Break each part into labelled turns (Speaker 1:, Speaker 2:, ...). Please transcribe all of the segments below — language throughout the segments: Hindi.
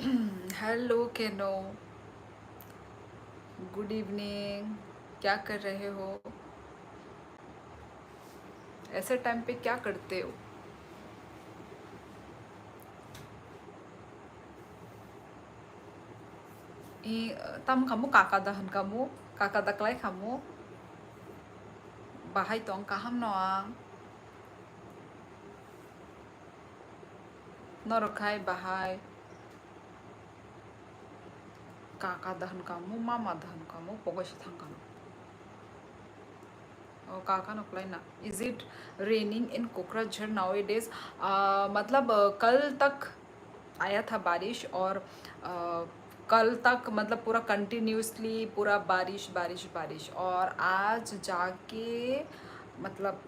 Speaker 1: हेलो केनो, गुड इवनिंग। क्या कर रहे हो? ऐसे टाइम पे क्या करते हो? Tam kamu kakadahan kamu, kakadaklay kamu, bahay tong kaham noang, norokai bahay, kakadahan kamu, mamadahan kamu, pogositang kamu. और काका नकलाई ना। Is it raining in Kokrajhar nowadays? मतलब कल तक आया था बारिश, और कल तक मतलब पूरा कंटिन्यूसली पूरा बारिश बारिश बारिश, और आज जाके मतलब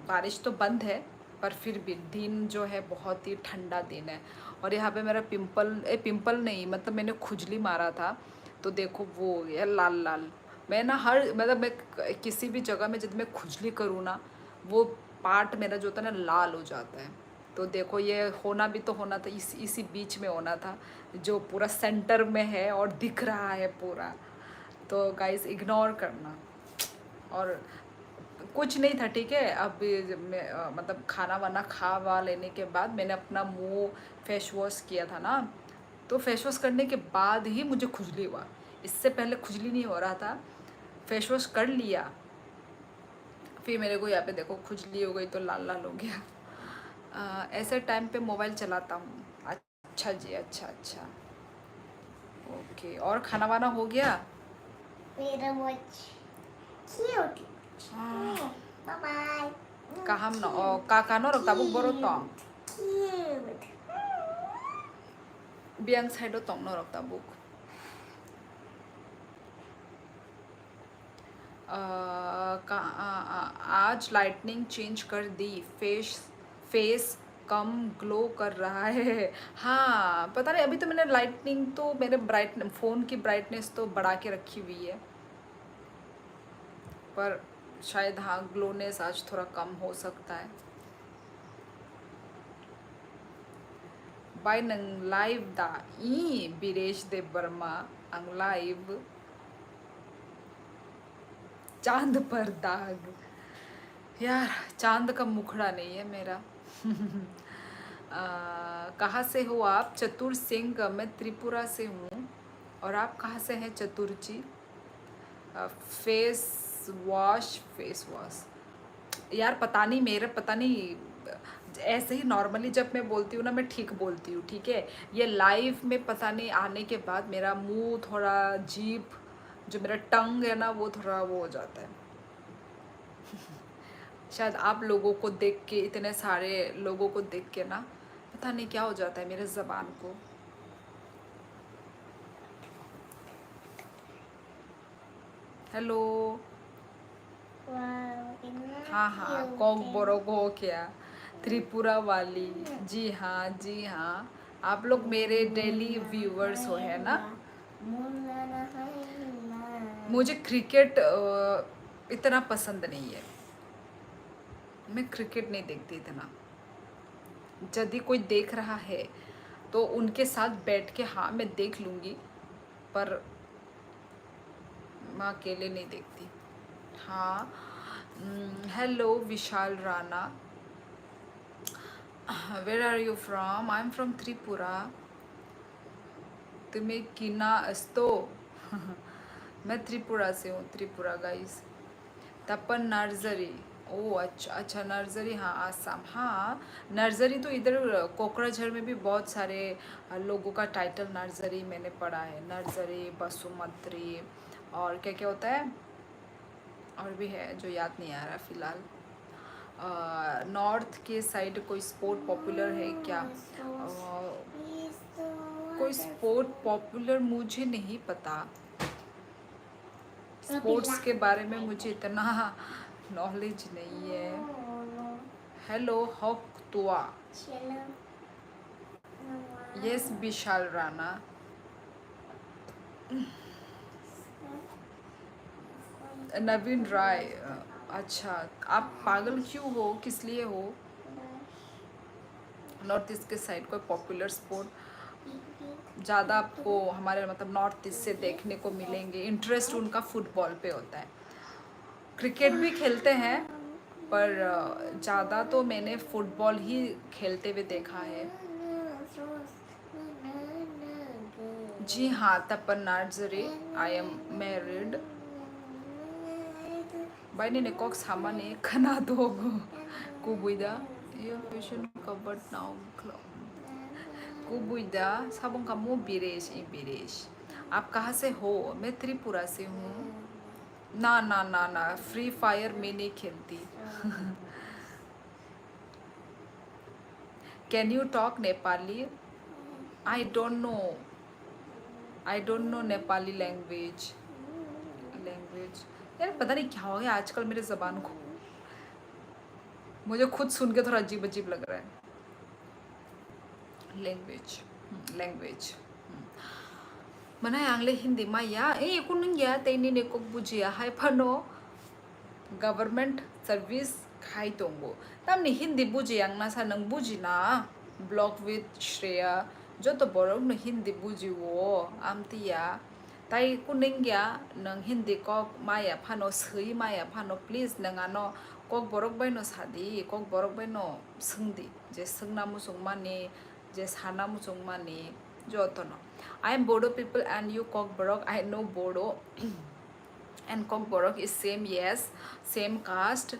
Speaker 1: बारिश तो बंद है, पर फिर भी दिन जो है बहुत ही ठंडा दिन है। और यहाँ पे मेरा पिंपल नहीं, मतलब मैंने खुजली मारा था, तो देखो वो हो गया लाल लाल। मैं ना हर मतलब मैं किसी भी जगह में जब मैं खुजली करूँ ना, वो पार्ट मेरा जो होता है ना लाल हो जाता है। तो देखो ये होना भी तो होना था, इसी बीच में होना था, जो पूरा सेंटर में है और दिख रहा है पूरा। तो गाइस इग्नोर करना। और कुछ नहीं था, ठीक है। अब मैं मतलब खाना वाना खा वा लेने के बाद मैंने अपना मुंह फेस वॉश किया था ना, तो फेस वॉश करने के बाद ही मुझे खुजली हुआ। इससे पहले खुजली नहीं हो रहा था। फेस वॉश कर लिया, फिर मेरे को यहाँ पे देखो खुजली हो गई, तो लाल लाल हो गया। ऐसे टाइम पे मोबाइल चलाता हूँ। अच्छा जी, अच्छा अच्छा, ओके। और खाना वाना हो गया?
Speaker 2: Very much cute. Bye bye.
Speaker 1: Kaham no, o kakano rok tabuk boro tong.
Speaker 2: Cute.
Speaker 1: Biang side tong no rok tabuk. आज लाइटनिंग चेंज कर दी, फेस कम ग्लो कर रहा है। हाँ पता नहीं, अभी तो मैंने लाइटनिंग तो मेरे फ़ोन की ब्राइटनेस तो बढ़ा के रखी हुई है, पर शायद हाँ ग्लोनेस आज थोड़ा कम हो सकता है। बाय नंग लाइव दा ई बीरेश दे वर्मा अंग लाइव चांद पर दाग। यार चांद का मुखड़ा नहीं है मेरा। कहाँ से हो आप? चतुर सिंह, मैं त्रिपुरा से हूँ। और आप कहाँ से हैं चतुर जी? फेस फेस वॉश यार पता नहीं, मेरा पता नहीं, ऐसे ही नॉर्मली जब मैं बोलती हूँ ना मैं ठीक बोलती हूँ, ठीक है। ये लाइव में पता नहीं आने के बाद मेरा मुंह थोड़ा जीभ, जो मेरा टंग है ना वो थोड़ा वो हो जाता है। शायद आप लोगों को देख के, इतने सारे लोगों को देख के ना पता नहीं क्या हो जाता है मेरे ज़बान को। हेलो।
Speaker 2: Wow,
Speaker 1: हाँ हाँ, कौक बोरोग हो क्या? त्रिपुरा वाली। जी हाँ जी हाँ, आप लोग मेरे डेली व्यूवर्स हो, है ना। मुझे क्रिकेट इतना पसंद नहीं है, मैं क्रिकेट नहीं देखती इतना। यदि कोई देख रहा है तो उनके साथ बैठ के हाँ मैं देख लूँगी, पर मैं अकेले नहीं देखती। हाँ। Hello Vishal Rana, where are you from? I am from Tripura. तुम्हें कीना अस्तो। मैं त्रिपुरा से हूँ, त्रिपुरा गाइस। तपन नर्सरी, ओ अच्छा अच्छा, नर्सरी हाँ आसाम। हाँ नर्सरी तो इधर कोकराझार में भी बहुत सारे लोगों का टाइटल नर्सरी मैंने पढ़ा है। नर्सरी, बसुमत्री, और क्या क्या होता है, और भी है जो याद नहीं आ रहा फिलहाल। नॉर्थ के साइड कोई स्पोर्ट पॉपुलर है क्या? कोई स्पोर्ट पॉपुलर मुझे नहीं पता, स्पोर्ट्स के बारे में मुझे इतना नॉलेज नहीं है। हेलो हक तुआ, यस विशाल राणा। नवीन राय, अच्छा। आप पागल क्यों हो, किस लिए हो? नॉर्थ ईस्ट के साइड कोई पॉपुलर स्पोर्ट? ज़्यादा आपको हमारे मतलब नॉर्थ ईस्ट से देखने को मिलेंगे। इंटरेस्ट उनका फुटबॉल पे होता है। क्रिकेट भी खेलते हैं पर ज़्यादा तो मैंने फुटबॉल ही खेलते हुए देखा है। जी हाँ, Tapan Narzary, I am married. By ni nekok sama ni kana dogo kubuida your fashion covered now कुबुइदा साबुन का मुँह बिरेश ई बिरेश। आप कहाँ से हो? मैं त्रिपुरा से हूँ। ना ना ना ना, फ्री फायर में नहीं खेलती। Can you talk Nepali? I don't know Nepali language. यार पता नहीं क्या हो गया आजकल मेरे ज़बान को, मुझे खुद सुन के थोड़ा अजीब अजीब लग रहा है। Language mana yang le hindi maya kunung ya teni ne kok bujia hai phano government service khai tongo tamni hindi buji yang na sa nang buji na blog with Shreya jo to borok no hindi buji wo amtia tai kunung ya nang hindi kok maya phano sui maya phano please nang ano kok borok bai no sadi kok borok bai no sungdi je sungna musung mani je sana musung mani jo to no I am Bodo people and you Kok Borok. I know Bodo and Kok Borok is same, yes, same caste.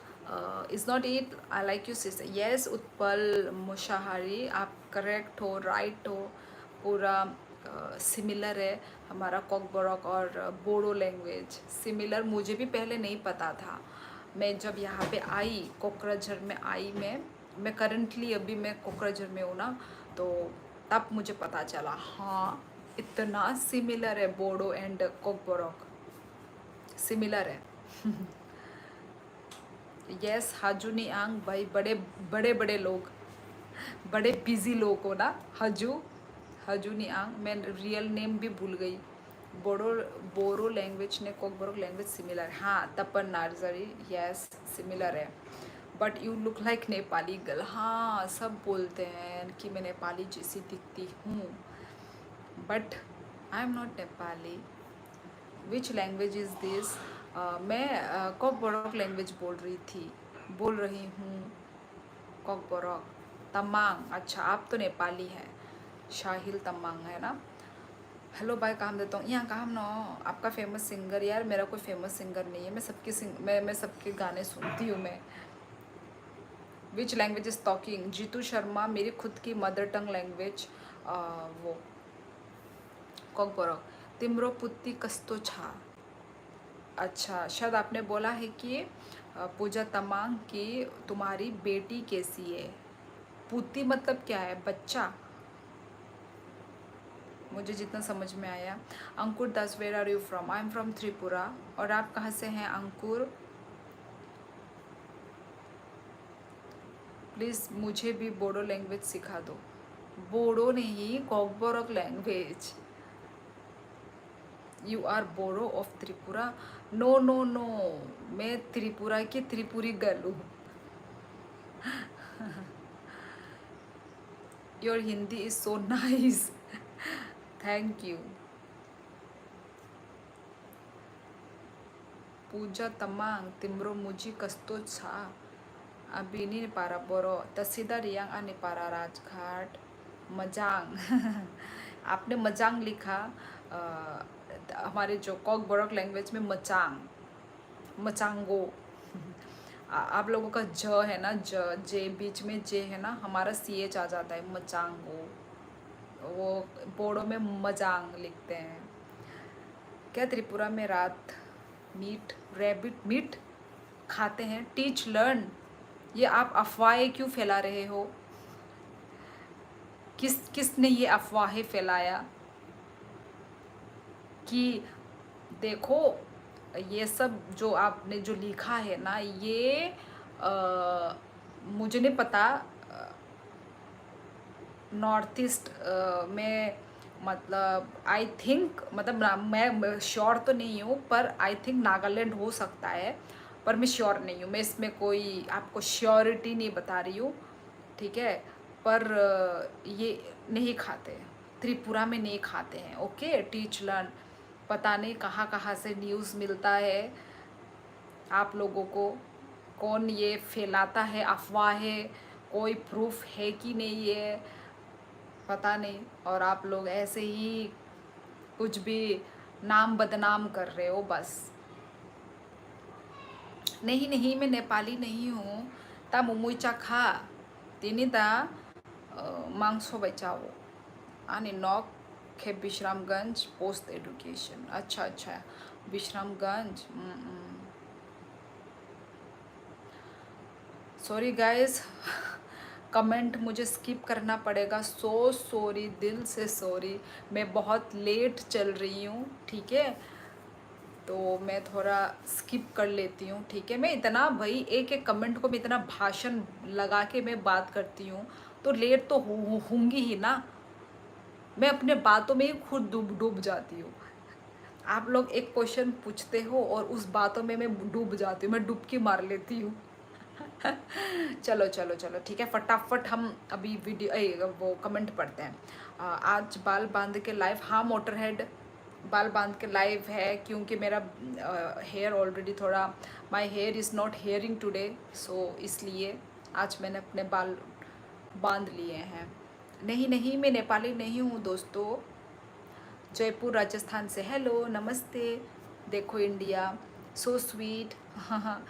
Speaker 1: Is not it? I like you sister. Yes, Utpal Mushahari, आप correct हो, right हो, पूरा similar है हमारा Kok Borok और बोडो लैंग्वेज सिमिलर। मुझे भी पहले नहीं पता था। मैं जब यहाँ पे आई कोकराझार में आई, मैं करंटली अभी मैं कोकराझार में हूँ ना, तो तब मुझे पता चला हाँ इतना सिमिलर है बोडो एंड कोकबोरोक, सिमिलर है। यस हाजूनी आंग भाई, बड़े लोग, बड़े बिजी लोग हो ना। हजूनी आंग, मैं रियल नेम भी भूल गई। बोरो लैंग्वेज ने कोकबोरोक लैंग्वेज सिमिलर। हाँ तपन नार्जरी, यस सिमिलर है। But you look like Nepali girl. हाँ सब बोलते हैं कि मैं नेपाली जैसी दिखती हूँ, but I am not Nepali. Which language is this? मैं कोकबोरोक लैंग्वेज बोल रही हूँ। कोकबोरोक तमांग। अच्छा आप तो नेपाली है, शाहिल तमांग है ना। हेलो बाय काम देता हूँ यहाँ काम ना। आपका फेमस सिंगर? यार मेरा कोई फेमस सिंगर नहीं है, मैं सबके गाने सुनती हूँ मैं। Which language is talking? Jitu Sharma, मेरी खुद की मदर टंग लैंग्वेज वो कोकबोरोक। तिम्रो पुत्ती कस्तो छा? अच्छा शायद आपने बोला है कि पूजा तमांग की तुम्हारी बेटी कैसी है। पुत्ती मतलब क्या है? बच्चा, मुझे जितना समझ में आया। Ankur Das, where are you from? I am from Tripura. और आप कहाँ से हैं अंकुर? प्लीज़ मुझे भी बोडो लैंग्वेज सिखा दो। बोडो नहीं, Kokborok language. You are Boro of Tripura? No no no, मैं त्रिपुरा की त्रिपुरी गर्ल हूँ। Your Hindi is so nice, thank you. Puja Tamang, तिम्रो मुझी कस्तो छा? अभी नहीं पारा बोरो तसीदा रियांग आने पारा राजघाट मजांग। आपने मजांग लिखा, हमारे जो कोकबोरोक लैंग्वेज में मचांगो। आप लोगों का ज है ना, जे बीच में जे है ना, हमारा CH आ जाता है मचांगो। वो बोडो में मजांग लिखते हैं। क्या त्रिपुरा में रात रैबिट मीट खाते हैं? Teach learn. ये आप अफवाहें क्यों फैला रहे हो? किसने ये अफवाहें फैलाया कि देखो ये सब जो आपने जो लिखा है ना, ये मुझे नहीं पता नॉर्थ ईस्ट में, मतलब आई थिंक, मतलब मैं श्योर तो नहीं हूँ, पर आई थिंक नागालैंड हो सकता है, पर मैं श्योर नहीं हूँ। मैं इसमें कोई आपको श्योरिटी नहीं बता रही हूँ, ठीक है। पर ये नहीं खाते, त्रिपुरा में नहीं खाते हैं। Okay, teach learn. पता नहीं कहाँ कहाँ से न्यूज़ मिलता है आप लोगों को, कौन ये फैलाता है अफवाह है, कोई प्रूफ है कि नहीं है पता नहीं, और आप लोग ऐसे ही कुछ भी नाम बदनाम कर रहे हो बस। नहीं नहीं, मैं नेपाली नहीं हूँ। ता मुमुई चाखा तिनी ता मांस बचाओ आने नॉक के विश्रामगंज पोस्ट एडुकेशन। अच्छा अच्छा, विश्रामगंज। सॉरी गाइस, कमेंट मुझे स्किप करना पड़ेगा, सो सॉरी, दिल से सॉरी। मैं बहुत लेट चल रही हूँ, ठीक है, तो मैं थोड़ा स्किप कर लेती हूँ, ठीक है। मैं इतना भाई एक एक कमेंट को मैं इतना भाषण लगा के मैं बात करती हूँ, तो लेट तो होंगी ही ना। मैं अपने बातों में ही खुद डूब डूब जाती हूँ। आप लोग एक क्वेश्चन पूछते हो और उस बातों में मैं डूब जाती हूँ, मैं डुबकी मार लेती हूँ। चलो चलो चलो, ठीक है, फटाफट हम अभी वो कमेंट पढ़ते हैं। आज बाल बांध के लाइव, हाँ मोटरहेड, बाल बांध के लाइव है क्योंकि मेरा हेयर ऑलरेडी थोड़ा, my hair is not hairing today, so इसलिए आज मैंने अपने बाल बांध लिए हैं। नहीं नहीं, मैं नेपाली नहीं हूँ दोस्तों, जयपुर राजस्थान से। हेलो नमस्ते, देखो इंडिया, सो स्वीट। हाँ हाँ,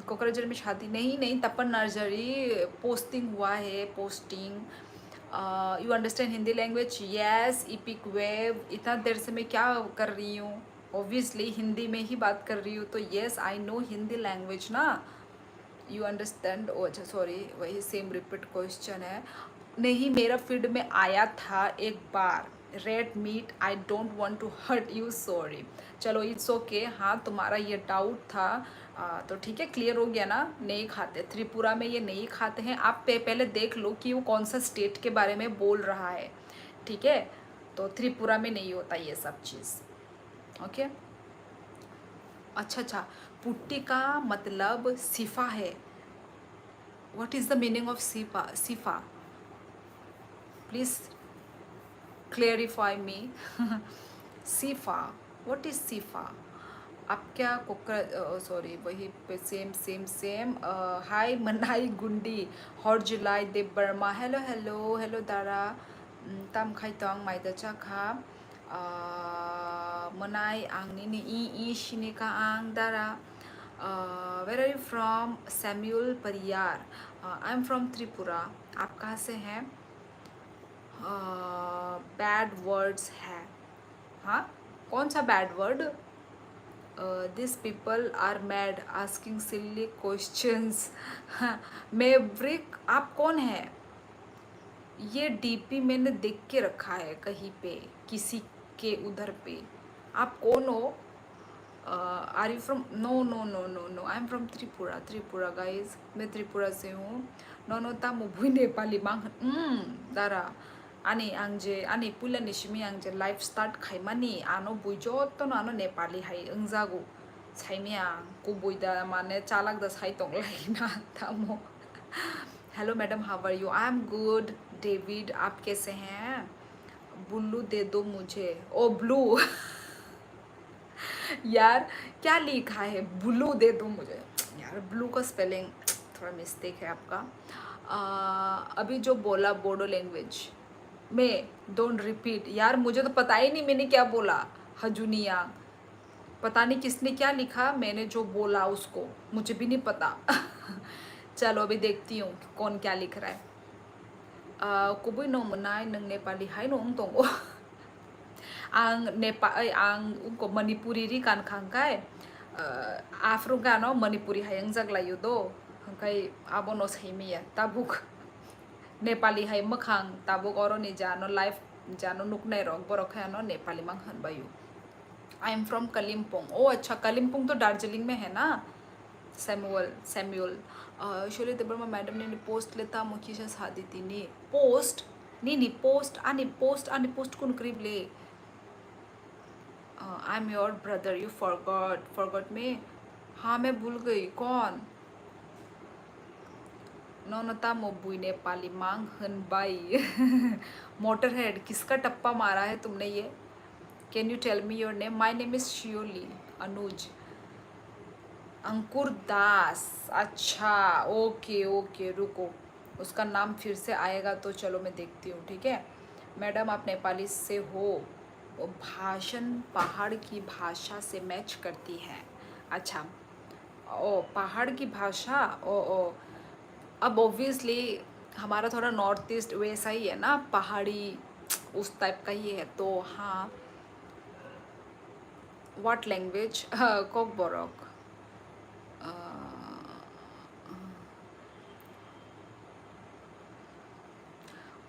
Speaker 1: कोकराझार में शादी नहीं नहीं, तपन नर्सरी पोस्टिंग हुआ है, posting. You understand Hindi language? Yes, EPIC wave. इतना देर से मैं क्या कर रही हूँ, ऑब्वियसली हिंदी में ही बात कर रही हूँ, तो yes I know Hindi language ना। You understand? ओ अच्छा सॉरी, वही सेम रिपीट क्वेश्चन है। नहीं, मेरा फीड में आया था एक बार, red meat, I don't want to hurt you, sorry. चलो इट्स ओके। हाँ, तुम्हारा ये डाउट था, तो ठीक है, क्लियर हो गया ना। नहीं खाते, त्रिपुरा में ये नहीं खाते हैं। आप पहले देख लो कि वो कौन सा स्टेट के बारे में बोल रहा है, ठीक है। तो त्रिपुरा में नहीं होता ये सब चीज़, ओके। अच्छा अच्छा, पुट्टी का मतलब सिफा है। What is the meaning of सिफा? सिफा, प्लीज़ क्लेरिफाई मी। सिफा, व्हाट इज़ सिफा? आप क्या कोकरा, सॉरी, वही पे सेम सेम सेम। हाय मनाई गुंडी, हर जुलाई Debbarma, hello hello hello दारा, ताम खाइतों माइदा चाखा, मनाई आंगनी नि ई शिनिका आंग दारा। Where are you from? Samuel Pariyar, I am from Tripura. आप कहाँ से हैं? बैड वर्ड्स है, हाँ, कौन सा bad word? This people are mad asking silly questions. Maverick, आप कौन है? ये डीपी मैंने देख के रखा है कहीं पे, किसी के उधर पे। आप कौन हो? Are you from? No no no no no, I am from Tripura. Tripura guys, मैं त्रिपुरा से हूँ। नो नो, ता मुभुई नेपाली मांग दारा। आनी आंजे आनी पुलानि सिमी आंजे लाइफ स्टार्ट खाइमानी आनो बुइजोत आनो नेपाली हाई अंजागु साइमिया को बुइदा माने चालक द साइ तोंगलाइना तामो। Hello madam, how are you? I am good. David, आप कैसे हैं? ब्लू दे दो मुझे। Oh blue. यार क्या लिखा है? ब्लू दे दो मुझे। यार ब्लू का स्पेलिंग थोड़ा मिस्टेक है आपका। अभी जो बोला बोडो लैंग्वेज में, डोंट रिपीट। यार मुझे तो पता ही नहीं मैंने क्या बोला। हजुनिया, पता नहीं किसने क्या लिखा, मैंने जो बोला उसको मुझे भी नहीं पता। चलो अभी देखती हूँ कौन क्या लिख रहा है। कुबुई नो मनाई नंग नेपाली हाई नो तोंगो। ang Nepal ang ko Manipuri ri kan khangkai afro gano Manipuri hayang jaglayu do hangkai abono saimia tabuk Nepali hai makhang tabuk oro ni jano life jano nuknai rok borok no Nepali mang hanbayu। I am from Kalimpong. Oh अच्छा, कलिम्पोंग तो दार्जिलिंग में है ना। सैमुअल सैम्यूल, शोले देबर्मा मैडम ने पोस्ट लेता मुखी से शादी थी नी पोस्ट नी पोस्ट आनी पोस्ट कुन करीब ले। I am your brother, you forgot me. हाँ मैं भूल गई, कौन? नौनता मोबुई नेपाली मांग हनबाई मोटर हेड किसका टप्पा मारा है तुमने ये? Can you tell me your name? My name is Shiyoli Anuj. Ankur Das, अच्छा ओके ओके, रुको उसका नाम फिर से आएगा तो चलो मैं देखती हूँ, ठीक है। मैडम आप नेपाली से हो, वो भाषण पहाड़ की भाषा से मैच करती है। अच्छा, ओ पहाड़ की भाषा, ओ अब ऑब्वियसली हमारा थोड़ा नॉर्थ ईस्ट वैसा ही है ना, पहाड़ी उस टाइप का ही है, तो हाँ। What language? Kokborok.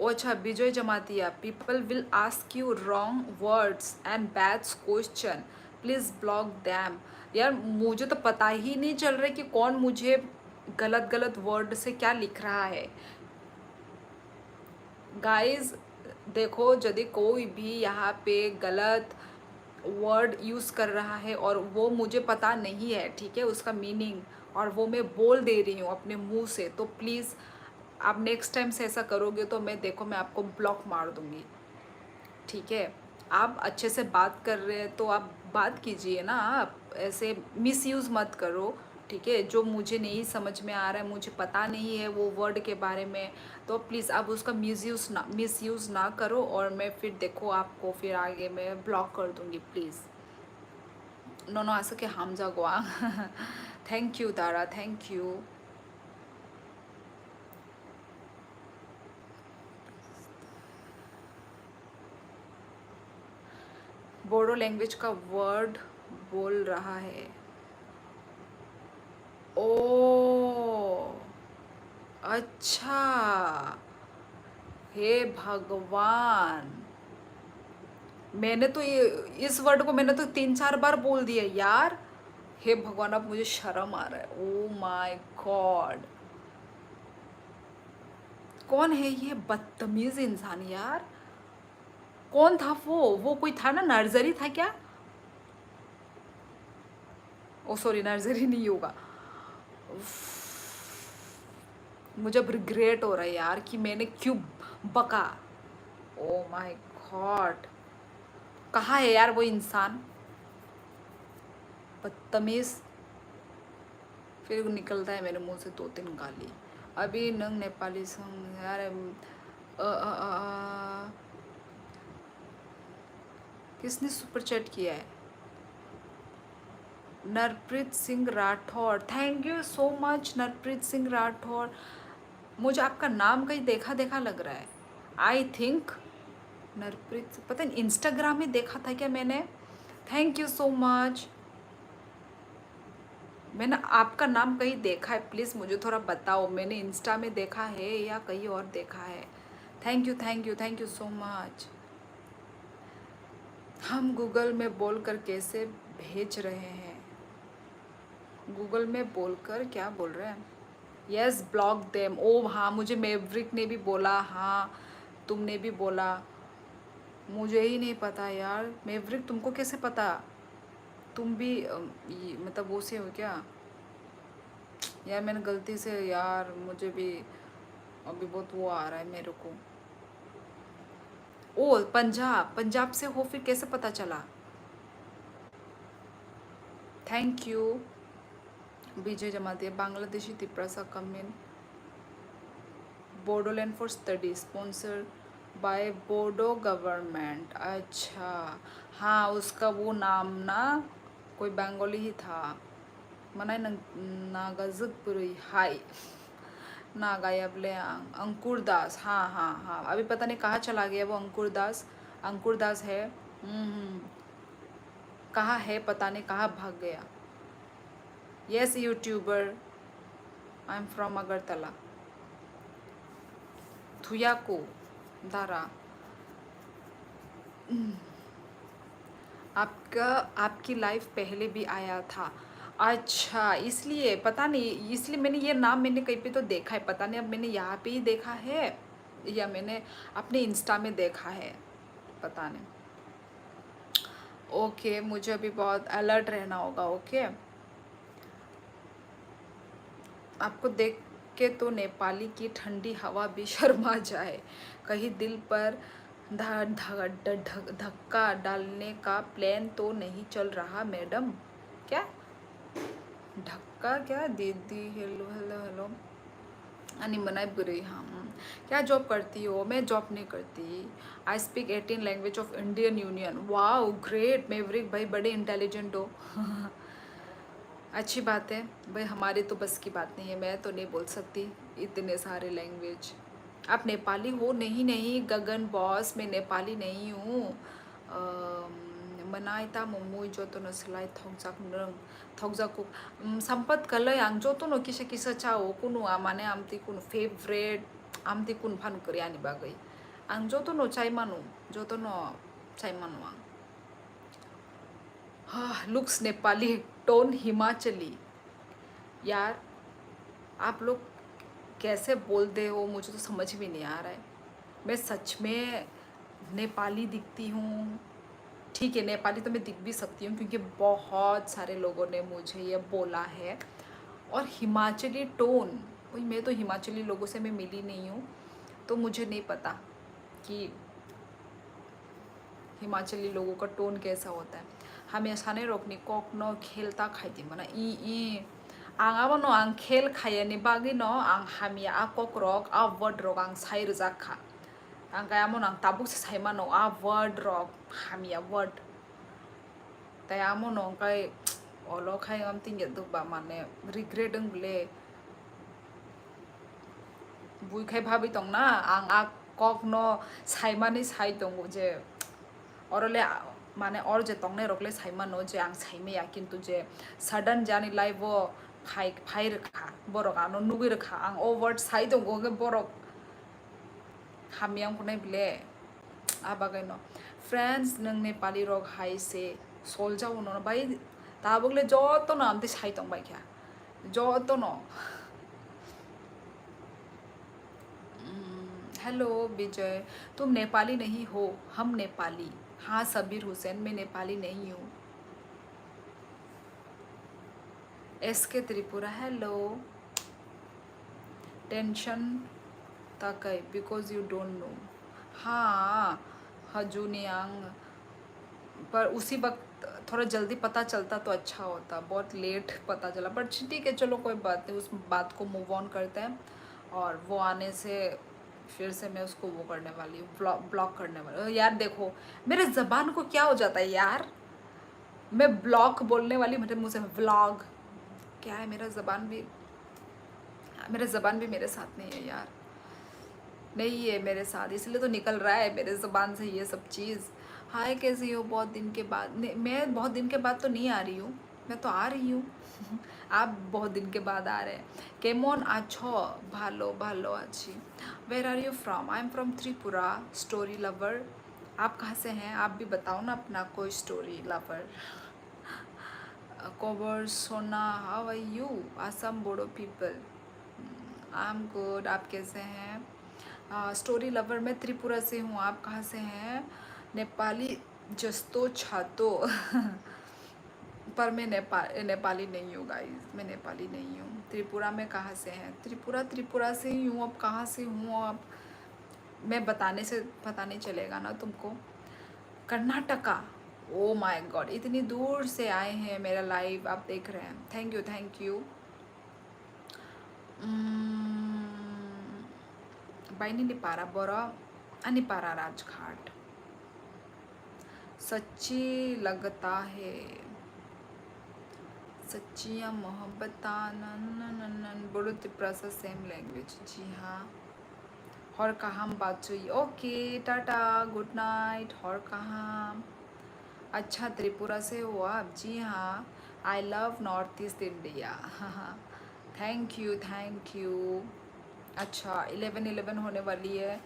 Speaker 1: Oh अच्छा, Vijay Jamatia, people will ask you wrong words and bad question, please block them. यार मुझे तो पता ही नहीं चल रहा है कि कौन मुझे गलत गलत वर्ड से क्या लिख रहा है। गाइस देखो, यदि कोई भी यहाँ पे गलत वर्ड यूज़ कर रहा है और वो मुझे पता नहीं है, ठीक है, उसका मीनिंग, और वो मैं बोल दे रही हूँ अपने मुंह से, तो प्लीज़ आप नेक्स्ट टाइम से ऐसा करोगे तो मैं देखो मैं आपको ब्लॉक मार दूँगी, ठीक है। आप अच्छे से बात कर रहे हैं तो आप बात कीजिए ना, आप ऐसे मिसयूज़ मत करो, ठीक है। जो मुझे नहीं समझ में आ रहा है, मुझे पता नहीं है वो वर्ड के बारे में, तो प्लीज़ आप उसका मिसयूज़ ना करो, और मैं फिर देखो आपको फिर आगे मैं ब्लॉक कर दूँगी, प्लीज़। नो नो ऐसा कि हम जागवा thank you Tara, thank you. Bodo language का वर्ड बोल रहा है। ओ अच्छा, हे भगवान, मैंने तो ये इस वर्ड को मैंने तो 3-4 बार बोल दिया यार। हे भगवान, अब मुझे शर्म आ रहा है। ओ माय गॉड, कौन है ये बदतमीज इंसान यार? कौन था वो कोई था ना, नर्सरी था क्या? ओ सॉरी, नर्सरी नहीं होगा। मुझे अब रिग्रेट हो रहा है यार कि मैंने क्यों बका। ओ माय गॉड, कहाँ है यार वो इंसान बदतमीज? फिर निकलता है मेरे मुंह से 2-3 गाली। अभी नंग नेपाली सॉन्ग यार, किसने सुपर चैट किया है? Narpreet Singh Rathore, thank you so much Narpreet Singh Rathore. मुझे आपका नाम कहीं देखा देखा लग रहा है, आई थिंक नरप्रीत, पता नहीं इंस्टाग्राम में देखा था क्या मैंने। Thank you so much. मैंने आपका नाम कहीं देखा है, प्लीज़ मुझे थोड़ा बताओ, मैंने इंस्टा में देखा है या कहीं और देखा है। Thank you thank you thank you so much. हम गूगल में बोलकर कैसे भेज रहे हैं? गूगल में बोलकर क्या बोल रहे हैं? Yes block them. ओ हाँ, मुझे मेवरिक ने भी बोला, हाँ तुमने भी बोला, मुझे ही नहीं पता यार। मेवरिक तुमको कैसे पता? तुम भी मतलब वो से हो क्या यार? मैंने गलती से यार, मुझे भी अभी बहुत वो आ रहा है मेरे को। ओ पंजाब से हो, फिर कैसे पता चला? Thank you Vijay Jamatia. Bangladeshi Tiprasa come in Bodoland for study sponsor by Bodo government. अच्छा हाँ, उसका वो नाम ना कोई बंगाली ही था। मनाई नागाजुकपुरी हाई नागायबले अंकुर दास। हाँ हाँ हाँ, अभी पता नहीं कहाँ चला गया वो अंकुर दास। अंकुर दास है, कहाँ है पता नहीं, कहाँ भाग गया। Yes YouTuber, I am from Agartala. थुयाको दारा, आपका आपकी लाइफ पहले भी आया था। अच्छा इसलिए पता नहीं, इसलिए मैंने ये नाम मैंने कहीं पे तो देखा है, पता नहीं अब मैंने यहाँ पे ही देखा है या मैंने अपने इंस्टा में देखा है, पता नहीं। ओके मुझे अभी बहुत अलर्ट रहना होगा। ओके आपको के तो नेपाली की ठंडी हवा भी शर्मा जाए। कहीं दिल पर धक्का डालने का प्लान तो नहीं चल रहा मैडम? क्या धक्का? क्या दीदी? Hello hello hello. अनि मनाई बुरी हम। क्या जॉब करती हो? मैं जॉब नहीं करती। I speak 18 language of Indian union. Wow great Maverick भाई, बड़े इंटेलिजेंट हो। अच्छी बात है भाई, हमारी तो बस की बात नहीं है, मैं तो नहीं बोल सकती इतने सारे लैंग्वेज। आप नेपाली हो? नहीं नहीं गगन बॉस, मैं नेपाली नहीं हूँ। मनाइता मोमोई जो तो नसलाई थोंगजाक नंग थोंगजाकु संपत कलय आं जो तो नो किसा किसा चाओ कुनु माने आमती कुनु फेवरेट आमती कुनु फानु करियानी बागै आं जो तो नो चाय मानु जो तो नो चाय मानु आं। हाँ लुक्स नेपाली, टोन हिमाचली। यार आप लोग कैसे बोलते हो, मुझे तो समझ भी नहीं आ रहा है। मैं सच में नेपाली दिखती हूँ? ठीक है नेपाली तो मैं दिख भी सकती हूँ क्योंकि बहुत सारे लोगों ने मुझे ये बोला है। और हिमाचली टोन, भाई मैं तो हिमाचली लोगों से मैं मिली नहीं हूँ, तो मुझे नहीं पता कि हिमाचली लोगों का टोन कैसा होता है। हमेशा नहीं रोकनी कोक न खेलता खाई मना ई आंगाबो न आं खेल खायनि बागै न आं हामिया आ कोक रक आ वर्ड रक आं साइर जाखा आं गायामन आं ताबुक से साइमा न आ वर्ड रक हामिया वर्ड तायामन अंकाय अलो खाय आम तिंगे दुबा माने रिग्रेट बुले बुइखाय भाबी दं ना आं आ कोक न साइमानि साइ दं जे औरले माने और जे तंगने रोकले साइमा नो जे आं साइमेया किन्तु जे सडन जानि लाइव फाइ रखा बरक आनो नुगै रखा आं ओ वर्ड साइ दं गगे बरक हामियां खनाय बिले आबागै न फ्रेंड्स नों नेपाली रक हाइ से सोलजाव न बाय ताबगले जत न आमते साइ दं बाय क्या जत न। हेलो विजय, तुम नेपाली नहीं हो? हम नेपाली। हाँ सबीर हुसैन, मैं नेपाली नहीं हूँ। SK Tripura, hello. टेंशन तक है बिकॉज यू डोंट नो। हाँ हजूनियांग, पर उसी वक्त थोड़ा जल्दी पता चलता तो अच्छा होता, बहुत लेट पता चला, बट ठीक है चलो कोई बात नहीं, उस बात को मूव ऑन करते हैं। और वो आने से फिर से मैं उसको वो करने वाली हूँ, ब्लॉक करने वाली हूँ। यार देखो मेरे ज़बान को क्या हो जाता है यार, मैं ब्लॉक बोलने वाली, मेरे मुँह से व्लॉग क्या है, मेरा ज़बान भी मेरे साथ नहीं है यार, नहीं है मेरे साथ, इसलिए तो निकल रहा है मेरे ज़बान से ये सब चीज़। हाय कैसी हो? बहुत दिन के बाद। मैं बहुत दिन के बाद तो नहीं आ रही हूँ, मैं तो आ रही हूँ। आप बहुत दिन के बाद आ रहे हैं। केमोन आछो? भालो भालो अच्छी। Where are you from? I am from Tripura. Story lover. आप कहाँ से हैं? आप भी बताओ ना अपना कोई स्टोरी लवर। कोबर सोना, how are you? Assam Bodo people. I am good, आप कैसे हैं? स्टोरी लवर, मैं त्रिपुरा से हूँ, आप कहाँ से हैं? नेपाली जस्तो छातो। पर मैं नेपाली नहीं हूँ गाइस, मैं नेपाली नहीं हूँ। त्रिपुरा में कहाँ से हैं? त्रिपुरा से ही हूँ, अब कहाँ से हूँ अब मैं बताने से पता नहीं चलेगा ना तुमको। कर्नाटका, ओ माय गॉड, इतनी दूर से आए हैं, मेरा लाइव आप देख रहे हैं, थैंक यू थैंक यू। बाइनी निपारा बोरा अनिपारा राजघाट। सच्ची लगता है, सच्चिया मोहब्बत बोलो त्रिपुरा सा सेम लैंग्वेज। जी हाँ, और कहाँ बात हुई? Okay tata good night. और कहाँ? अच्छा त्रिपुरा से हो आप? जी हाँ, I love north east India. हाँ थैंक यू थैंक यू। अच्छा 11/11 होने वाली है,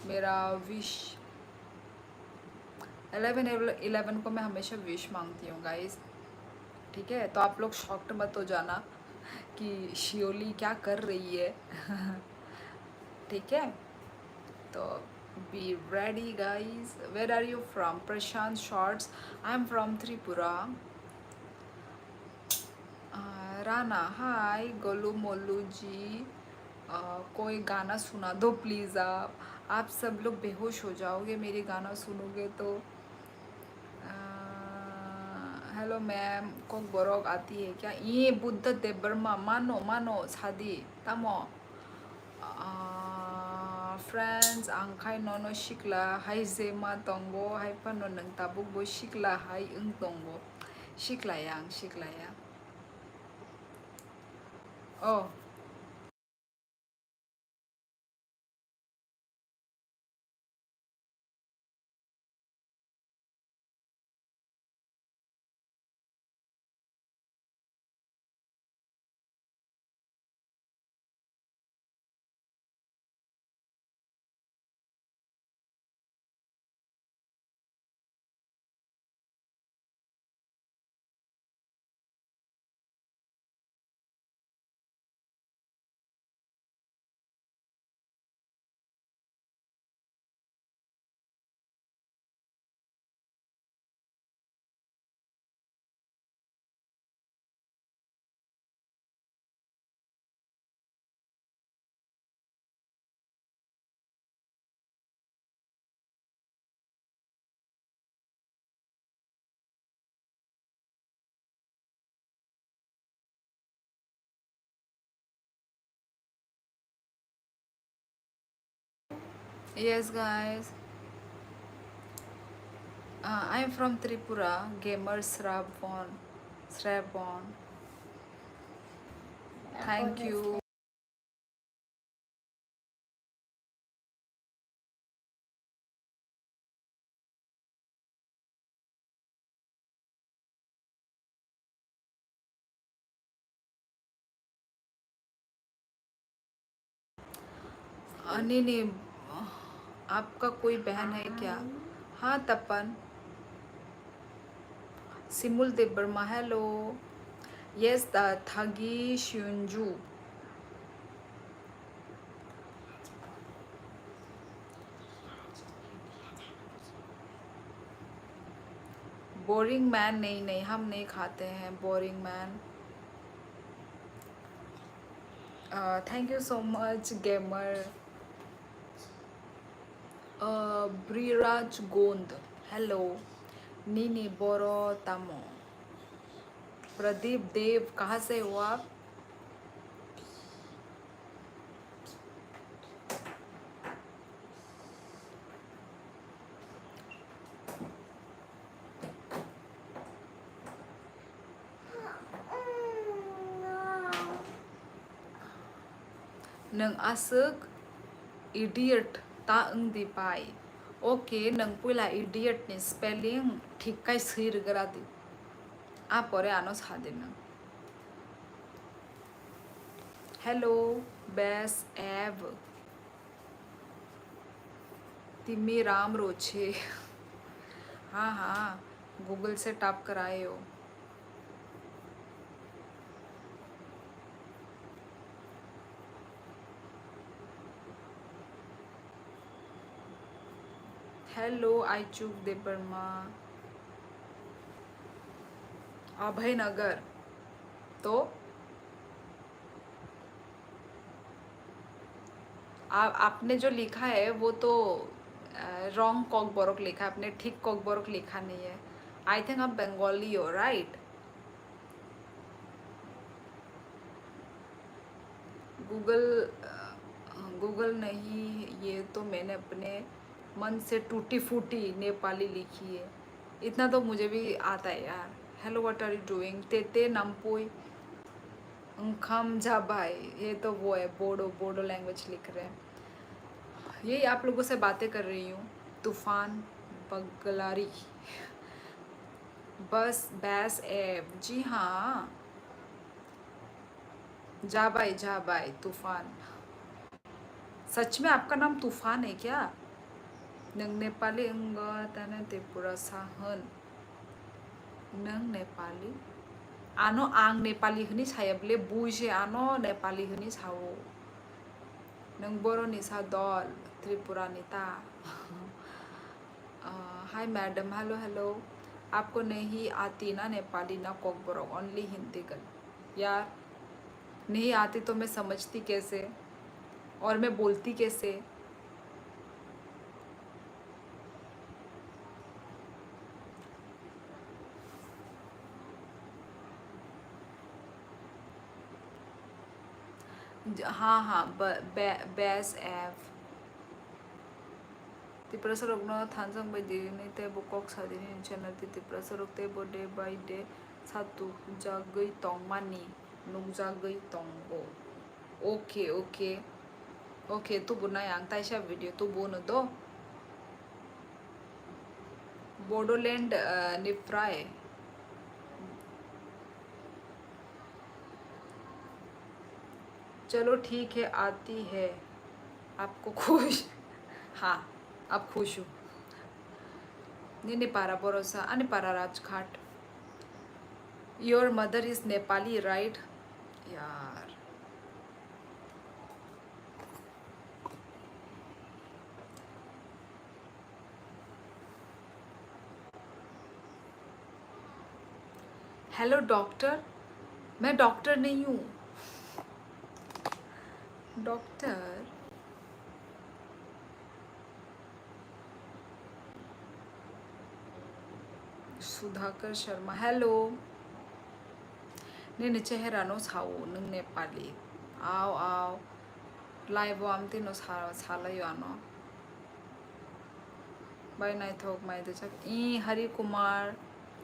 Speaker 1: मेरा विश 11/11 को मैं हमेशा विश मांगती हूँ गाइस, ठीक है? तो आप लोग शॉक्ड मत हो जाना कि शियोली क्या कर रही है। ठीक है, तो be ready guys. Where are you from? Prashant shorts, I am from Tripura. Rana hi Golu Molu ji, कोई गाना सुना दो प्लीज़। आप सब लोग बेहोश हो जाओगे मेरी गाना सुनोगे तो। हेलो मैम, कोक बोरोक आती है क्या? ये बुद्ध देव वर्मा मानो मानो सादी तामो। फ्रेंड्स आंखाय नोनो शिकला हाय जेमा तंगो हाय पानो नंग ताबुक बो शिकला हाय उंग तंगो शिकलाया oh. Yes, guys. I am from Tripura. Gamer Sravon. Sravon. Thank you. नहीं, आपका कोई बहन है क्या? हाँ तपन। सिमुल देवर्मा हेलो। यस थगी शुंजू। बोरिंग मैन नहीं, हम नहीं खाते हैं boring man. Thank you so much gamer. Briraj Gond hello. नीनी बोरो तामो। प्रदीप देव कहाँ से हो आप? नंग आसक इडियट ता उंग दिपाई। ओके नंग पुला इडियट ने स्पेलिंग ठीक काय सिर गरा दी। आ परे आनो सादे नंग। हेलो बेस एव तिमी राम रोचे। हाँ गूगल से टाप कराए हो। हेलो आईचुक देवर्मा। अभयनगर तो आपने जो लिखा है वो तो रॉन्ग कॉकबोरक लिखा है आपने, ठीक कॉकबोरक लिखा नहीं है। आई थिंक आप बंगाली हो राइट? गूगल नहीं, ये तो मैंने अपने मन से टूटी फूटी नेपाली लिखी है। इतना तो मुझे भी आता है यार। Hello what are you doing? तेते नमपोई उखम जाबाई, ये तो वो है बोडो लैंग्वेज लिख रहे हैं। यही आप लोगों से बातें कर रही हूँ। तूफान बगलारी बस बैस एब जी हाँ। जा बाई तूफान। सच में आपका नाम तूफान है क्या? नंग नेपाली अंग तने त्रिपुरा साहन। नंग नेपाली आनो आंग नेपाली हनी सायबले बुझे आनो नेपाली हनी सावो। नंग बोरो निसा दल त्रिपुरा निता। Hi madam hello. आपको नहीं आती ना नेपाली ना कोकबोरो, ओनली हिंदी गल। यार, नहीं आती तो मैं समझती कैसे और मैं बोलती कैसे? हाँ हाँ, बेस एफ त्रिपुरा सरकनो थानजों बायदि तेबो कक सादिनि चेनाति त्रिपुरा सरक तेबो डे बाय डे सातु जागै तंग मानी नुजागै तंगो ओके ओके ओके तू बुना यांग ताइशा वीडियो तू बोनो दो बोडोलैंड निफ्राय चलो ठीक है आती है आपको खुश हाँ अब खुश हूँ नहीं पारा भरोसा अनि पारा Rajghat your mother is Nepali right यार हेलो डॉक्टर मैं डॉक्टर नहीं हूँ डॉक्टर सुधाकर शर्मा हेलो ने चेहरा नो साओ नों नेपाली आओ आओ लाइव आमती नो सालायो आनो बाय नाइथोक माइ दचक ई हरि कुमार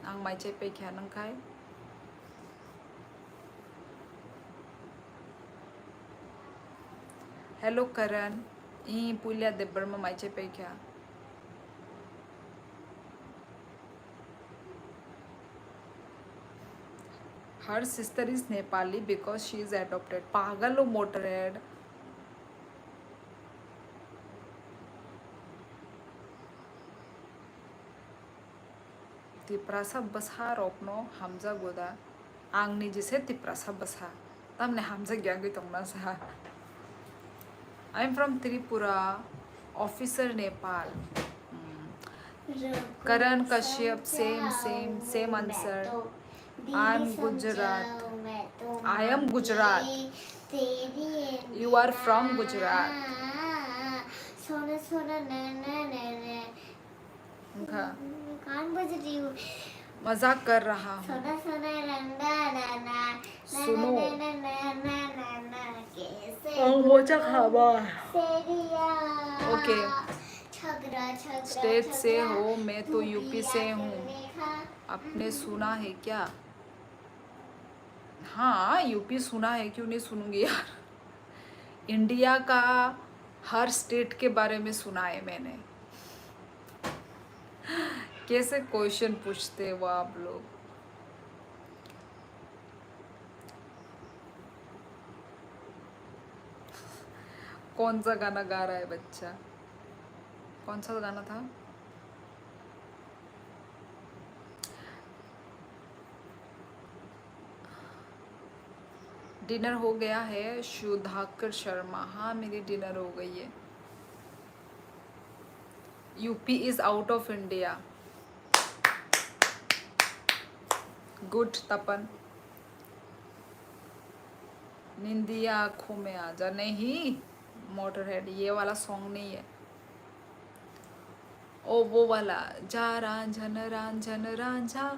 Speaker 1: आं माइचे पेख्या नंखाय हेलो करण ई पुलिया Debbarma माइचे पेख्या her sister is Nepali because she is adopted पागल हो मोटरहेड तिप्रासा बसा रोपनो हमजा गोदा आंगनी जिसे तिप्रासा बसा तमने हमजा ग्यांगी तंगना सा I am from Tripura officer Nepal Karan Kashyap same answer I am Gujarat I am Gujarat you are from Gujarat
Speaker 2: सोना सोना नैना नैना कान बज रही हूँ
Speaker 1: मजाक कर रहा हूँ
Speaker 2: सोना सोना रंगा नाना
Speaker 1: सुनो
Speaker 2: नाना कैसे
Speaker 1: मोचा खाबा
Speaker 2: सेरिया
Speaker 1: ओके
Speaker 2: छगरा छगरा
Speaker 1: स्टेट से हो मैं तो यूपी से हूँ आपने सुना है क्या हाँ यूपी सुना है क्यों नहीं सुनूंगी यार इंडिया का हर स्टेट के बारे में सुना है मैंने कैसे क्वेश्चन पूछते वो आप लोग कौन सा गाना गा रहा है बच्चा कौन सा गाना था डिनर हो गया है सुधाकर शर्मा हाँ मेरी डिनर हो गई है UP is out of India good Tapan निंदिया आँखों में आ जा नहीं मोटरहेड ये वाला सॉन्ग नहीं है ओ वो वाला जा रांझन रांझा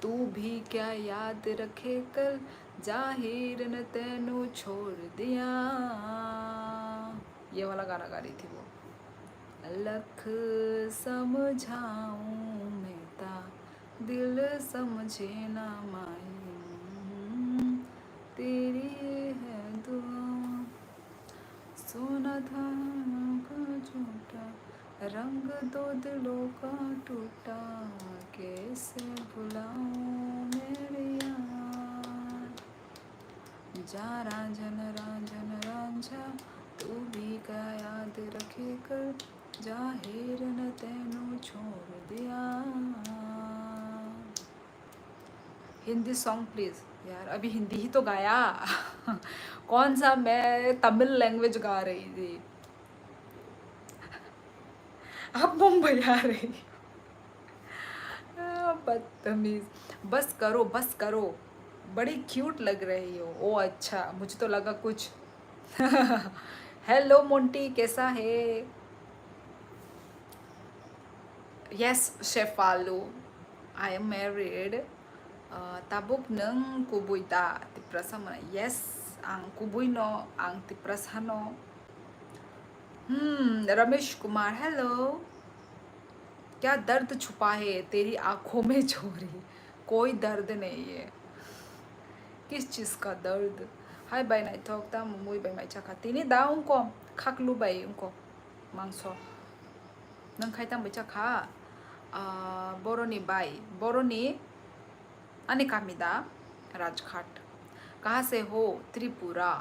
Speaker 1: तू भी क्या याद रखे कल जाहिर न तेनू छोड़ दिया ये वाला गाना गा रही थी वो लख समझाऊं मैं ता दिल समझे ना माई तेरी है दुआ सोना था का झूठा रंग दो दिलों का टूटा कैसे भुलाऊं मेरे यार जा रांझन रांझा तू भी क्या याद रखे कर जाहिर न तेनू छोड़ दिया हिंदी सॉन्ग प्लीज यार अभी हिंदी ही तो गाया कौन सा मैं तमिल लैंग्वेज गा रही थी अब मुंबई आ रही बदतमीज बस करो बड़ी क्यूट लग रही हो। ओ अच्छा, मुझे तो लगा कुछ। हेलो मोंटी, कैसा है? Yes Shefalu, I am married. tabuk neng kubuy ta tiprasama. Yes, ang kubuy no, ang tiprasano. Ramesh Kumar hello. क्या दर्द छुपा है तेरी आंखों में छोरी? कोई दर्द नहीं है। किस चीज़ का दर्द? हाय बाय नाइट थोकता मुई बाय माइचा खाती दा उनको खाकलू बाय उनको मांसो नंग खाइता बाइचा खा बोरोनी बाय बोरोनी अनिकामिदा राजघाट। कहाँ से हो? त्रिपुरा।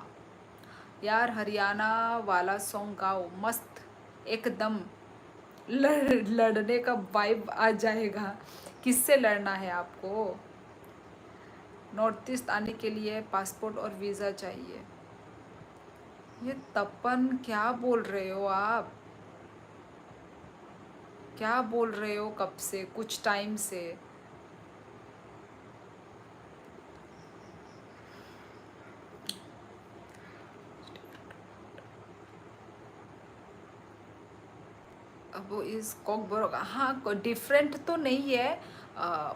Speaker 1: यार हरियाणा वाला सॉन्ग गाओ, मस्त एकदम लड़ने का वाइब आ जाएगा। किससे लड़ना है आपको? नॉर्थ ईस्ट आने के लिए पासपोर्ट और वीज़ा चाहिए। ये तपन क्या बोल रहे हो आप? क्या बोल रहे हो कब से? कुछ टाइम से। अब वो इस कॉकबर्ग, हाँ डिफरेंट तो नहीं है।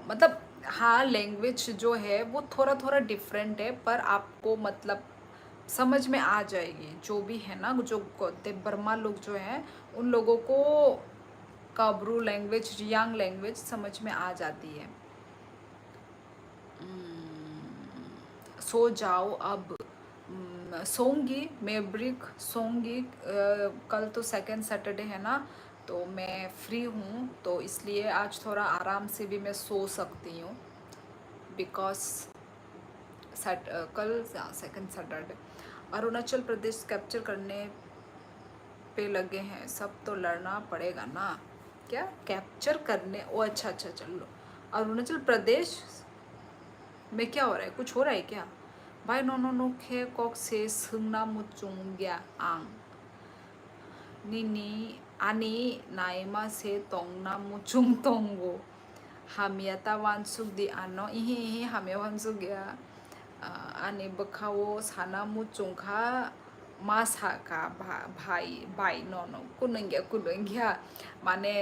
Speaker 1: मतलब हाँ लैंग्वेज जो है वो थोड़ा थोड़ा डिफरेंट है, पर आपको मतलब समझ में आ जाएगी जो भी है ना। जो बर्मा लोग जो हैं उन लोगों को काबरू लैंग्वेज, यांग लैंग्वेज समझ में आ जाती है। सो जाओ अब। सोंगी, मैं ब्रिक सोंगी। कल तो सेकंड सैटरडे है ना, तो मैं फ्री हूँ, तो इसलिए आज थोड़ा आराम से भी मैं सो सकती हूँ। बिकॉज कल second Saturday. Arunachal Pradesh capture करने पे लगे हैं, सब तो लड़ना पड़ेगा ना। क्या कैप्चर करने? ओ अच्छा अच्छा, चलो। अरुणाचल प्रदेश में क्या हो रहा है? कुछ हो रहा है क्या? भाई नो नो नो खे कॉक से सुंगना मुचुंग्या आंग नीनी आनी नाइमा से तोंगना मुचुंग तोंगो हमियाता वानसुक दी आनो इही इही हमिया वानसुक गया आने बखाओ साना मुचुंखा मासाका भाई भाई नो नो कुनंगिया माने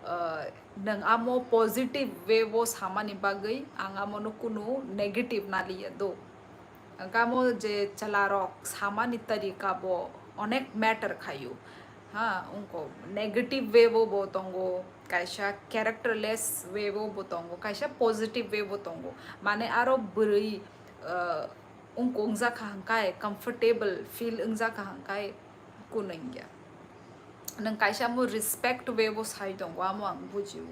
Speaker 1: नंग आमो पॉजिटिव वे वो सामानि बागै आं आमो नो कुनु नेगेटिव ना लिया दो कामो जे चला रॉक सामानी तरीका वो अनेक मैटर खायू। हाँ उनको नेगेटिव वे वो बोतोंगो, कैसा कैरेक्टरलेस वे वो बोतोंगो, कैसा पॉजिटिव वे बोतोंगो माने आरो बुरी उनको उंगजा खांकाय कंफर्टेबल फील उंगजा खांकाय कुनंगिया नंग कैसा मो रिस्पेक्ट वे वो साई दोंगो आमो आंग बुझियो।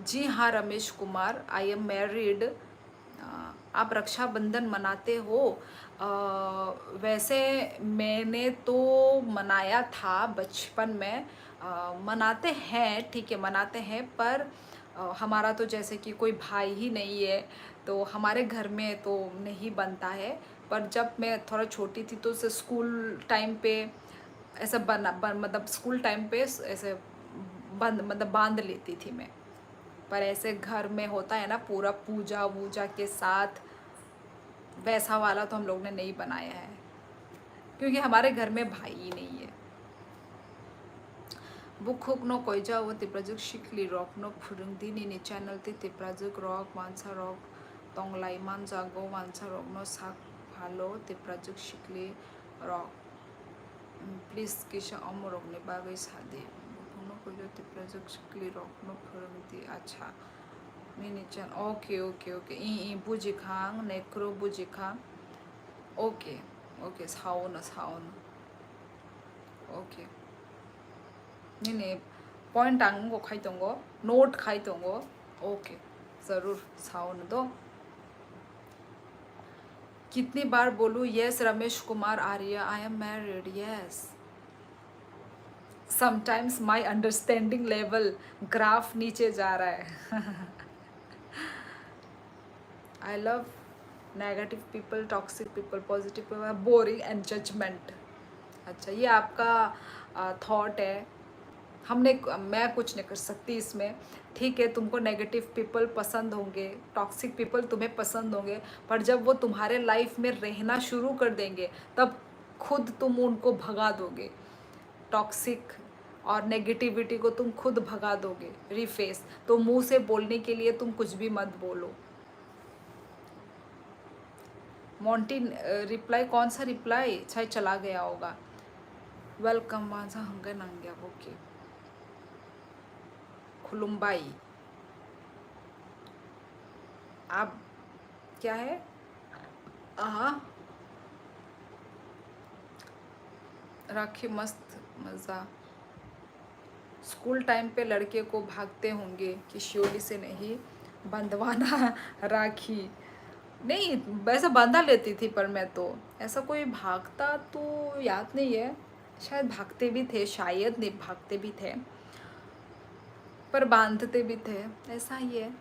Speaker 1: जी हाँ रमेश कुमार, आई एम मैरिड। आप रक्षाबंधन मनाते हो? वैसे मैंने तो मनाया था बचपन में। मनाते हैं, ठीक है मनाते हैं, पर हमारा तो जैसे कि कोई भाई ही नहीं है, तो हमारे घर में तो नहीं बनता है। पर जब मैं थोड़ा छोटी थी तो उसे स्कूल टाइम पे ऐसा मतलब स्कूल टाइम पे ऐसे बांध लेती थी मैं। पर ऐसे घर में होता है ना पूरा पूजा वूजा के साथ, वैसा वाला तो हम लोग ने नहीं बनाया है, क्योंकि हमारे घर में भाई ही नहीं है। बुक हुक नो कोई जाओ तिप्राजुक शिकली रॉक नो फुरुंगदिनी नि चैनल तिप्राजुक रॉक मानसा रॉक तोंगलाई मान जागो मानसा रॉक नो साक भालो तिप्राजुक शिकली रॉक प्लीज किसा अमरक ने बागै सादे बुक नो कोई जाओ तिप्राजुक शिकली रॉक नो फुरुंगदी। अच्छा मिनी चैन ओके ओके ओके ई बुझी खांग नेक्रो बुझी खांग ओके ओके साउन साउन ओके नहीं पॉइंट आंगो खाई दोंगो नोट खाई दोंगो ओके ज़रूर साउन दो। कितनी बार बोलूँ? Yes Ramesh Kumar Arya, I am married. Yes sometimes my understanding level graph नीचे जा रहा है। I love negative people, toxic people, positive people, boring and judgment. अच्छा ये आपका थॉट है, मैं कुछ नहीं कर सकती इसमें। ठीक है, तुमको नेगेटिव पीपल पसंद होंगे, टॉक्सिक पीपल तुम्हें पसंद होंगे, पर जब वो तुम्हारे लाइफ में रहना शुरू कर देंगे तब खुद तुम उनको भगा दोगे। टॉक्सिक और नेगेटिविटी को तुम खुद भगा दोगे। रिफेस तो मुंह से बोलने के लिए तुम कुछ भी मत बोलो। मॉन्टी रिप्लाई, कौन सा रिप्लाई, शायद चला गया होगा। वेलकम वाजा हंगे नंगे ओके। खुलुम्बाई, आप क्या है? आहा, राखी मस्त मज़ा। स्कूल टाइम पे लड़के को भागते होंगे कि शियोली से नहीं बंधवाना राखी। नहीं, वैसे बांधा लेती थी, पर मैं तो ऐसा कोई भागता तो याद नहीं है। शायद भागते भी थे, शायद नहीं भागते भी थे, पर बांधते भी थे, ऐसा ही है।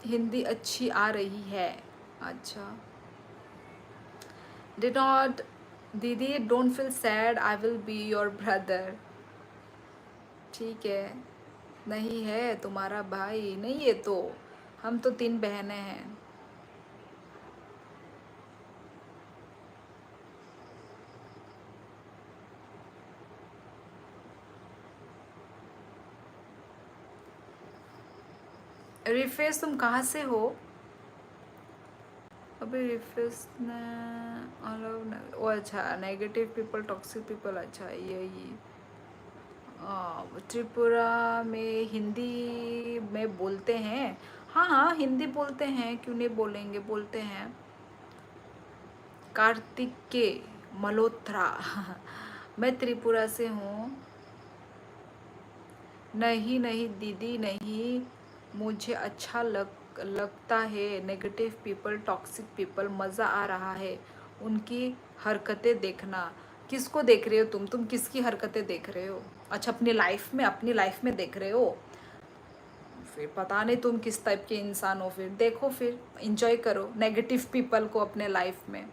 Speaker 1: हिंदी अच्छी आ रही है। अच्छा, डिड नॉट दीदी, don't feel sad, I will be your brother. ठीक है, नहीं है तुम्हारा भाई नहीं है तो हम तो 3 बहनें हैं। रिफेस तुम कहाँ से हो? अभी रिफेस ने ओ अच्छा, नेगेटिव पीपल, टॉक्सिक पीपल, अच्छा यही। त्रिपुरा में हिंदी में बोलते हैं। हाँ हाँ, हिंदी बोलते हैं, क्यों नहीं बोलेंगे, बोलते हैं। कार्तिके मल्होत्रा मैं त्रिपुरा से हूँ। नहीं नहीं दीदी नहीं, मुझे अच्छा लगता है नेगेटिव पीपल, टॉक्सिक पीपल, मज़ा आ रहा है उनकी हरकतें देखना। किसको देख रहे हो तुम किसकी हरकतें देख रहे हो? अच्छा, अपनी लाइफ में देख रहे हो? फिर पता नहीं तुम किस टाइप के इंसान हो। फिर देखो, फिर इंजॉय करो नेगेटिव पीपल को अपने लाइफ में।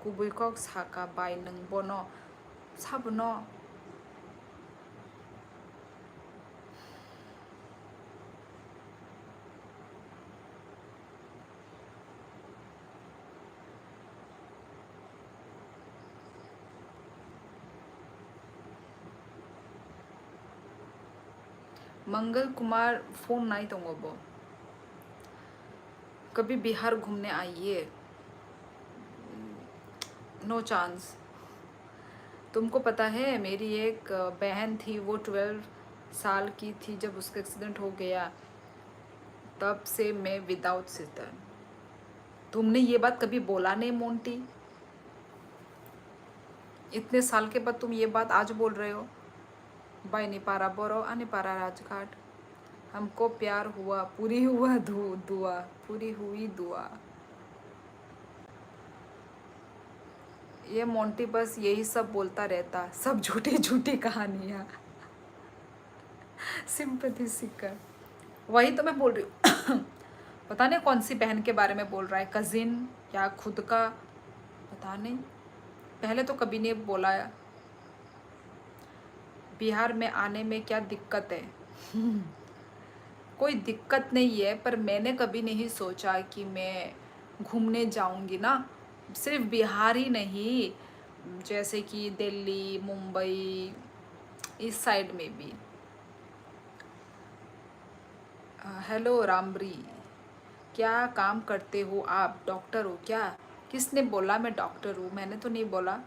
Speaker 1: कुबुइकॉक साका बाय नंग बोनो साबनो। मंगल कुमार फोन नहीं दूंगा वो। कभी बिहार घूमने आइए। No chance. तुमको पता है मेरी एक बहन थी, वो 12 साल की थी जब उसका एक्सीडेंट हो गया, तब से मैं विदाउट सिस्टर। तुमने ये बात कभी बोला नहीं मोंटी, इतने साल के बाद तुम ये बात आज बोल रहे हो। बाय निपारा बोरो अनिपारा राजघाट, हमको प्यार हुआ, पूरी हुआ दुआ, पूरी हुई दुआ। ये मोंटी बस यही सब बोलता रहता, सब झूठी झूठी कहानियाँ। सिंपैथी सीकर, वही तो मैं बोल रही हूँ। पता नहीं कौन सी बहन के बारे में बोल रहा है, कजिन या खुद का, पता नहीं। पहले तो कभी नहीं बोला। बिहार में आने में क्या दिक्कत है? कोई दिक्कत नहीं है, पर मैंने कभी नहीं सोचा कि मैं घूमने जाऊंगी ना। सिर्फ बिहार ही नहीं, जैसे कि दिल्ली, मुंबई, इस साइड में भी। हेलो रामबरी, क्या काम करते हो आप? डॉक्टर हो क्या? किसने बोला मैं डॉक्टर हूँ? मैंने तो नहीं बोला।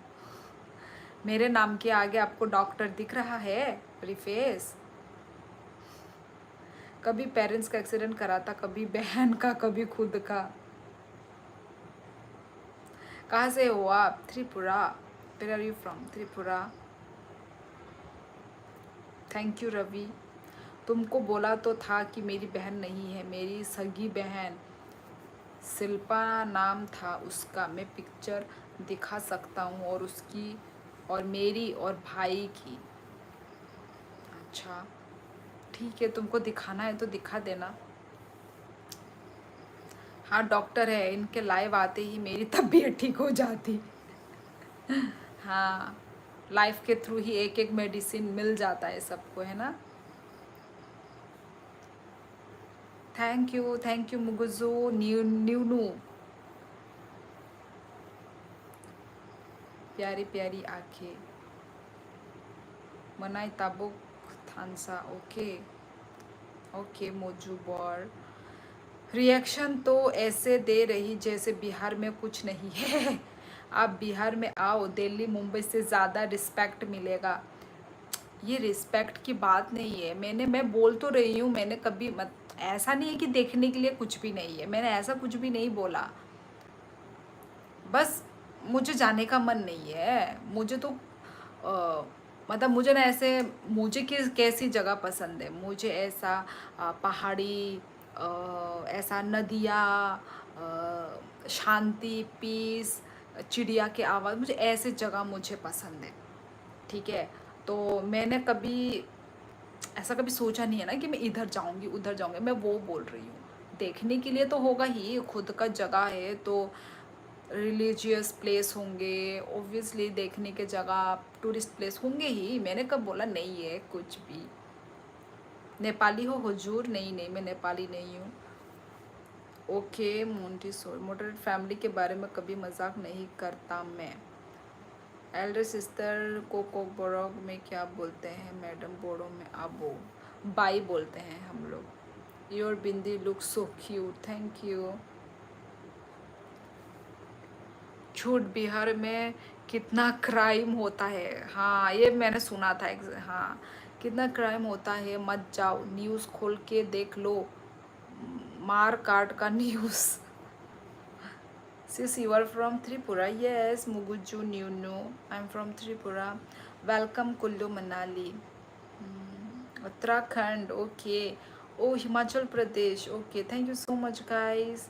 Speaker 1: मेरे नाम के आगे आपको डॉक्टर दिख रहा है? रिफेस, कभी पेरेंट्स का एक्सीडेंट करा था, कभी बहन का, कभी खुद का। कहाँ से हो आप? Tripura. Where are you from? Tripura. Thank you Ravi. तुमको बोला तो था कि मेरी बहन नहीं है, मेरी सगी बहन शिल्पा नाम था उसका। मैं पिक्चर दिखा सकता हूँ, और उसकी और मेरी और भाई की। अच्छा ठीक है, तुमको दिखाना है तो दिखा देना। हाँ डॉक्टर है, इनके लाइव आते ही मेरी तबीयत ठीक हो जाती। हाँ, लाइफ के थ्रू ही एक एक मेडिसिन मिल जाता है सबको, है ना। थैंक यू मुगुजो न्यूनू। प्यारी प्यारी आंखें, मनाई ताबुक थानसा। ओके ओके मोजू बॉर। रिएक्शन तो ऐसे दे रही जैसे बिहार में कुछ नहीं है। आप बिहार में आओ, दिल्ली मुंबई से ज़्यादा रिस्पेक्ट मिलेगा। ये रिस्पेक्ट की बात नहीं है। मैं बोल तो रही हूँ, मैंने कभी मत ऐसा नहीं है कि देखने के लिए कुछ भी नहीं है, मैंने ऐसा कुछ भी नहीं बोला। बस मुझे जाने का मन नहीं है। मुझे तो मतलब मुझे ना ऐसे, मुझे किस कैसी जगह पसंद है, मुझे ऐसा पहाड़ी, ऐसा नदियाँ, शांति, पीस, चिड़िया की आवाज़, मुझे ऐसे जगह मुझे पसंद है। ठीक है, तो मैंने कभी ऐसा कभी सोचा नहीं है ना कि मैं इधर जाऊंगी उधर जाऊंगी। मैं वो बोल रही हूँ, देखने के लिए तो होगा ही, खुद का जगह है तो रिलीजियस प्लेस होंगे, ओब्वियसली देखने के जगह टूरिस्ट प्लेस होंगे ही। मैंने कब बोला नहीं है कुछ भी। नेपाली हो हुजूर? नहीं नहीं, मैं नेपाली नहीं हूँ। ओके मोन्टिसोर, मॉडरेट फैमिली के बारे में कभी मजाक नहीं करता मैं। एल्डर सिस्टर को बोरोग में क्या बोलते हैं मैडम? बोड़ो में आबो, बाई बोलते हैं हम लोग। Your bindi look so cute, thank you. झूठ, बिहार में कितना क्राइम होता है। हाँ ये मैंने सुना था। हाँ, कितना क्राइम होता है, मत जाओ, न्यूज़ खोल के देख लो, मार काट का news. Sis, you are from Tripura? Yes, Muguju Nunu. I'm from Tripura. Welcome Kullu Manali. Uttarakhand, okay. Oh, Himachal Pradesh, okay. Thank you so much, guys.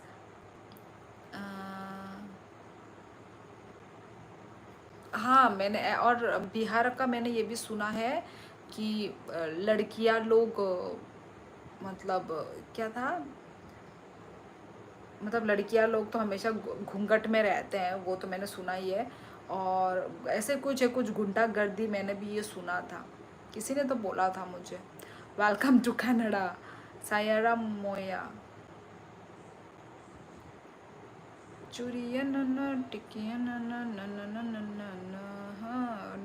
Speaker 1: हाँ, मैंने और बिहार का मैंने ये भी सुना है कि लड़कियां लोग मतलब क्या था, मतलब लड़कियां लोग तो हमेशा घूंघट में रहते हैं, वो तो मैंने सुना ही है। और ऐसे कुछ है, कुछ गुंडागर्दी मैंने भी ये सुना था, किसी ने तो बोला था मुझे। वेलकम टू कनाडा, सायरा मोया। चूड़िया न टिकिया न हाँ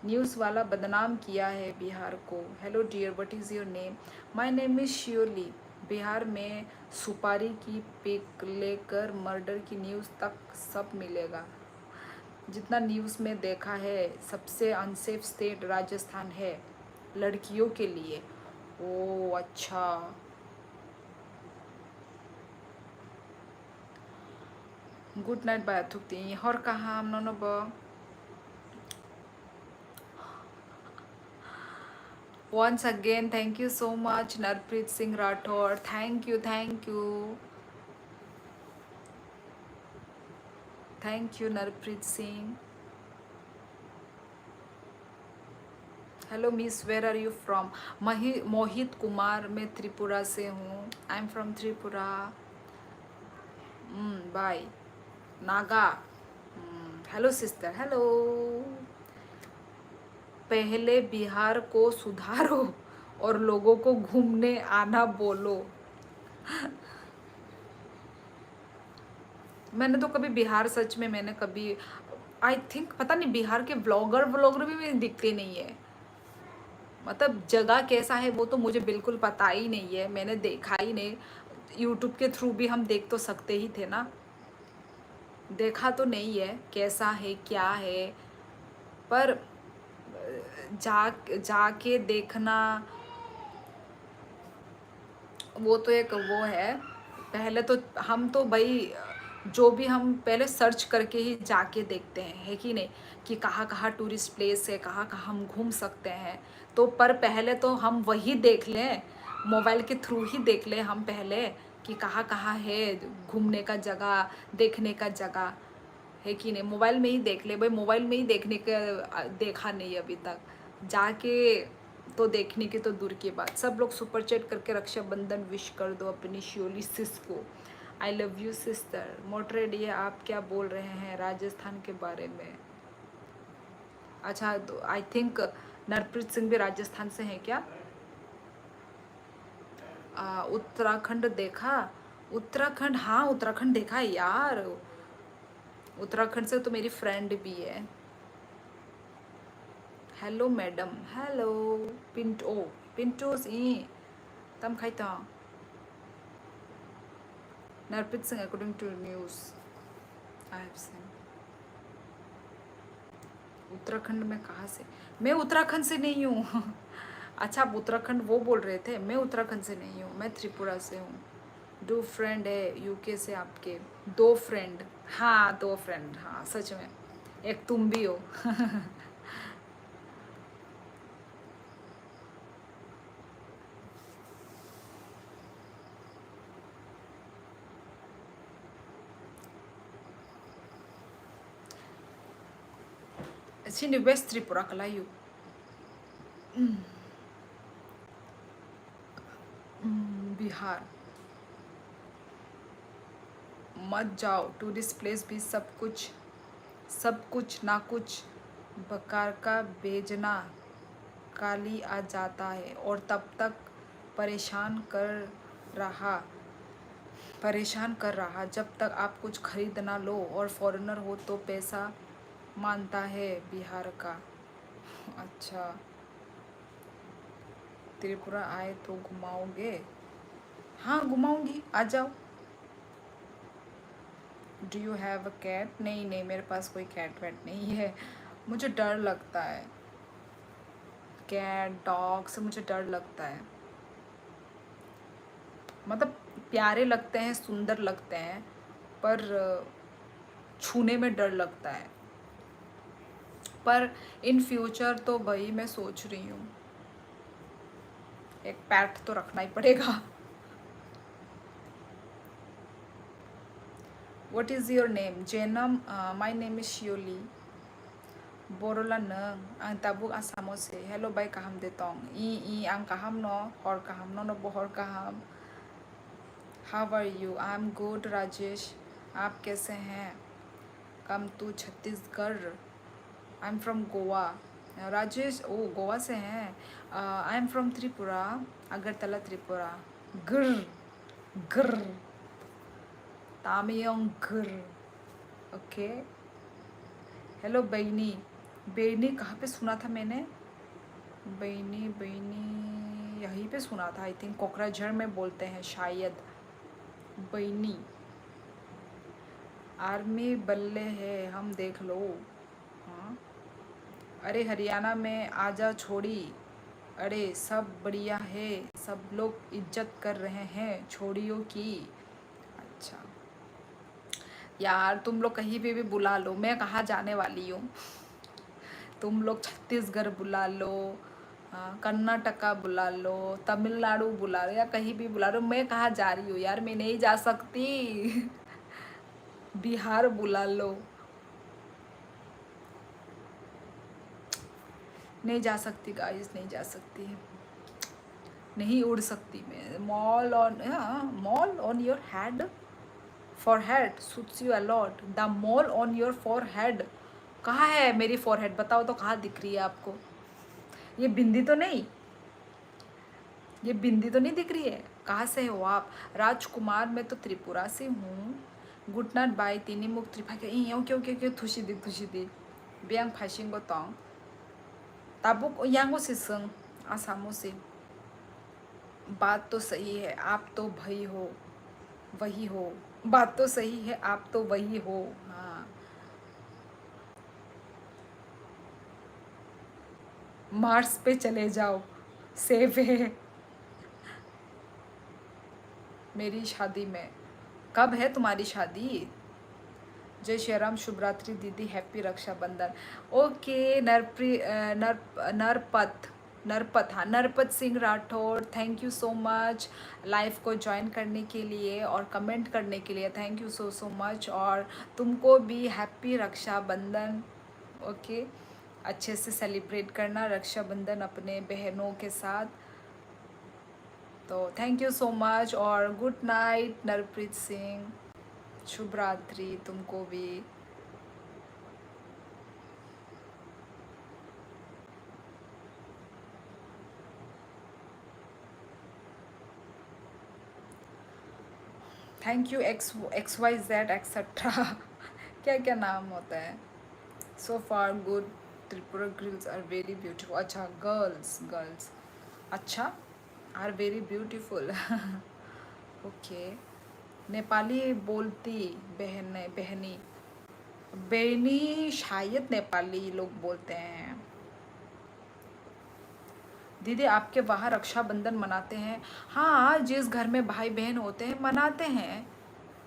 Speaker 1: न्यूज़ वाला बदनाम किया है बिहार को। Hello dear, what is your name? My name is surely. Bihar में सुपारी की पिक लेकर मर्डर की न्यूज़ तक सब मिलेगा। जितना न्यूज़ में देखा है, सबसे अनसेफ स्टेट राजस्थान है लड़कियों के लिए। ओ अच्छा, गुड नाइट बाय थुकती हर कहा नब। Once again, thank you so much, Narpreet Singh Rathod. Thank you, thank you. Thank you, Narpreet Singh. Hello miss, where are you from? Mohit Kumar, मैं त्रिपुरा से हूँ। I am from Tripura. Bye Naga. Hello sister, hello. पहले बिहार को सुधारो और लोगों को घूमने आना बोलो। मैंने तो कभी बिहार, सच में मैंने कभी, आई थिंक पता नहीं, बिहार के व्लॉगर भी मुझे दिखते नहीं है। मतलब जगह कैसा है वो तो मुझे बिल्कुल पता ही नहीं है, मैंने देखा ही नहीं। यूट्यूब के थ्रू भी हम देख तो सकते ही थे ना, देखा तो नहीं है कैसा है क्या है। पर जाके देखना वो तो एक वो है। पहले तो हम तो भाई जो भी हम पहले सर्च करके ही जाके देखते हैं, है कि नहीं, कि कहाँ कहाँ टूरिस्ट प्लेस है, कहाँ कहाँ हम घूम सकते हैं। तो पर पहले तो हम वही देख लें, मोबाइल के थ्रू ही देख लें हम पहले, कि कहाँ कहाँ है घूमने का जगह, देखने का जगह, है कि नहीं। मोबाइल में ही देख ले भाई, मोबाइल में ही देखने का देखा नहीं अभी तक, जाके तो देखने की तो दूर की बात। सब लोग सुपर चैट करके रक्षाबंधन विश कर दो अपनी शियोली सिस को। I love you sister. मोटरेडिया आप क्या बोल रहे हैं राजस्थान के बारे में? अच्छा, तो आई थिंक नरप्रीत सिंह भी राजस्थान से हैं क्या? उत्तराखंड देखा? उत्तराखंड, हाँ उत्तराखंड देखा है यार। उत्तराखंड से तो मेरी फ्रेंड भी है। हेलो मैडम, हेलो पिंटो, पिंटोस ई तम खाइता Narpreet Singh according to news I have seen. Uttarakhand में कहाँ से? मैं उत्तराखंड से नहीं हूँ। अच्छा, आप उत्तराखंड वो बोल रहे थे, मैं उत्तराखंड से नहीं हूँ, मैं त्रिपुरा से हूँ। 2 फ्रेंड है यूके से आपके? 2 फ्रेंड? हाँ 2 फ्रेंड, हाँ सच में, एक तुम भी हो। Sini West Tripura kalayu. Bihar मत जाओ, टूरिस्ट प्लेस भी सब कुछ ना कुछ बकार का बेजना काली आ जाता है और तब तक परेशान कर रहा जब तक आप कुछ खरीद ना लो, और फॉरेनर हो तो पैसा मानता है बिहार का। अच्छा, त्रिपुरा आए तो घुमाओगे? हाँ घुमाऊंगी, आ जाओ। Do you have a cat? नहीं नहीं, मेरे पास कोई कैट वैट नहीं है, मुझे डर लगता है। कैट डॉग से मुझे डर लगता है। मतलब प्यारे लगते हैं, सुंदर लगते हैं, पर छूने में डर लगता है। पर इन फ्यूचर तो भाई मैं सोच रही हूँ एक पैट तो रखना ही पड़ेगा। What is your name? जेनम, my name is Shiyoli. Borola neng ang tabuk asamo se hello bay kaham de tong i ang kaham no hor kaham no bohor kaham। how are you? I'm good Rajesh, आप कैसे हैं? Come to Chhattisgarh. I'm from Goa. Rajesh oh Goa से हैं। I am from Tripura, Agartala Tripura. गर गर तामियोंग गर। ओके, हेलो बैनी। बैनी कहाँ पे सुना था मैंने? बैनी बैनी यहीं पे सुना था आई थिंक, कोकराझार में बोलते हैं शायद। बैनी आर्मी बल्ले है हम देख लो। हाँ, अरे हरियाणा में आजा छोड़ी, अरे सब बढ़िया है, सब लोग इज्जत कर रहे हैं छोड़ियों की। अच्छा यार, तुम लोग कहीं पे भी बुला लो, मैं कहाँ जाने वाली हूँ। तुम लोग छत्तीसगढ़ बुला लो, कर्नाटका बुला लो, तमिलनाडु बुला लो, या कहीं भी बुला लो, मैं कहाँ जा रही हूँ यार, मैं नहीं जा सकती। बिहार बुला लो, नहीं जा सकती गाइस, नहीं जा सकती, नहीं उड़ सकती मैं। Mall on your head, forehead suits you a lot। The mall on your forehead, कहाँ है मेरी फॉरहेड? बताओ तो कहाँ दिख रही है आपको? ये बिंदी तो नहीं, ये बिंदी तो नहीं दिख रही है? कहाँ से हो आप? राजकुमार, मैं तो त्रिपुरा से हूँ। गुड नाइट बाय तिनी मुख त्रिफा के क्यों क्यों क्यों क्यों थुशी दी बियांग फाइसिंग तोंग ताबुक यांगो से संग आसामो से। बात तो सही है, आप तो भाई हो, वही हो। बात तो सही है, आप तो वही हो। हाँ, मार्स पे चले जाओ, सेफ है। मेरी शादी में, कब है तुम्हारी शादी? जय श्री राम, शुभ रात्रि दीदी, हैप्पी रक्षाबंधन। ओके नरपत, हाँ Narpat Singh Rathore, thank you so much live को ज्वाइन करने के लिए और कमेंट करने के लिए, थैंक यू सो मच। और तुमको भी हैप्पी रक्षाबंधन। ओके, अच्छे से सेलिब्रेट करना रक्षाबंधन अपने बहनों के साथ। तो थैंक यू सो मच और गुड नाइट नरप्रीत सिंह, शुभ रात्रि तुमको भी। Thank you X Y Z etcetera क्या क्या नाम होता है। So far good, Tripura girls are very beautiful. अच्छा गर्ल्स, गर्ल्स अच्छा are very beautiful okay. Nepali बोलती बहनी बेनी शायद नेपाली लोग बोलते हैं। दीदी आपके वहाँ रक्षाबंधन मनाते हैं? हाँ, जिस घर में भाई बहन होते हैं मनाते हैं।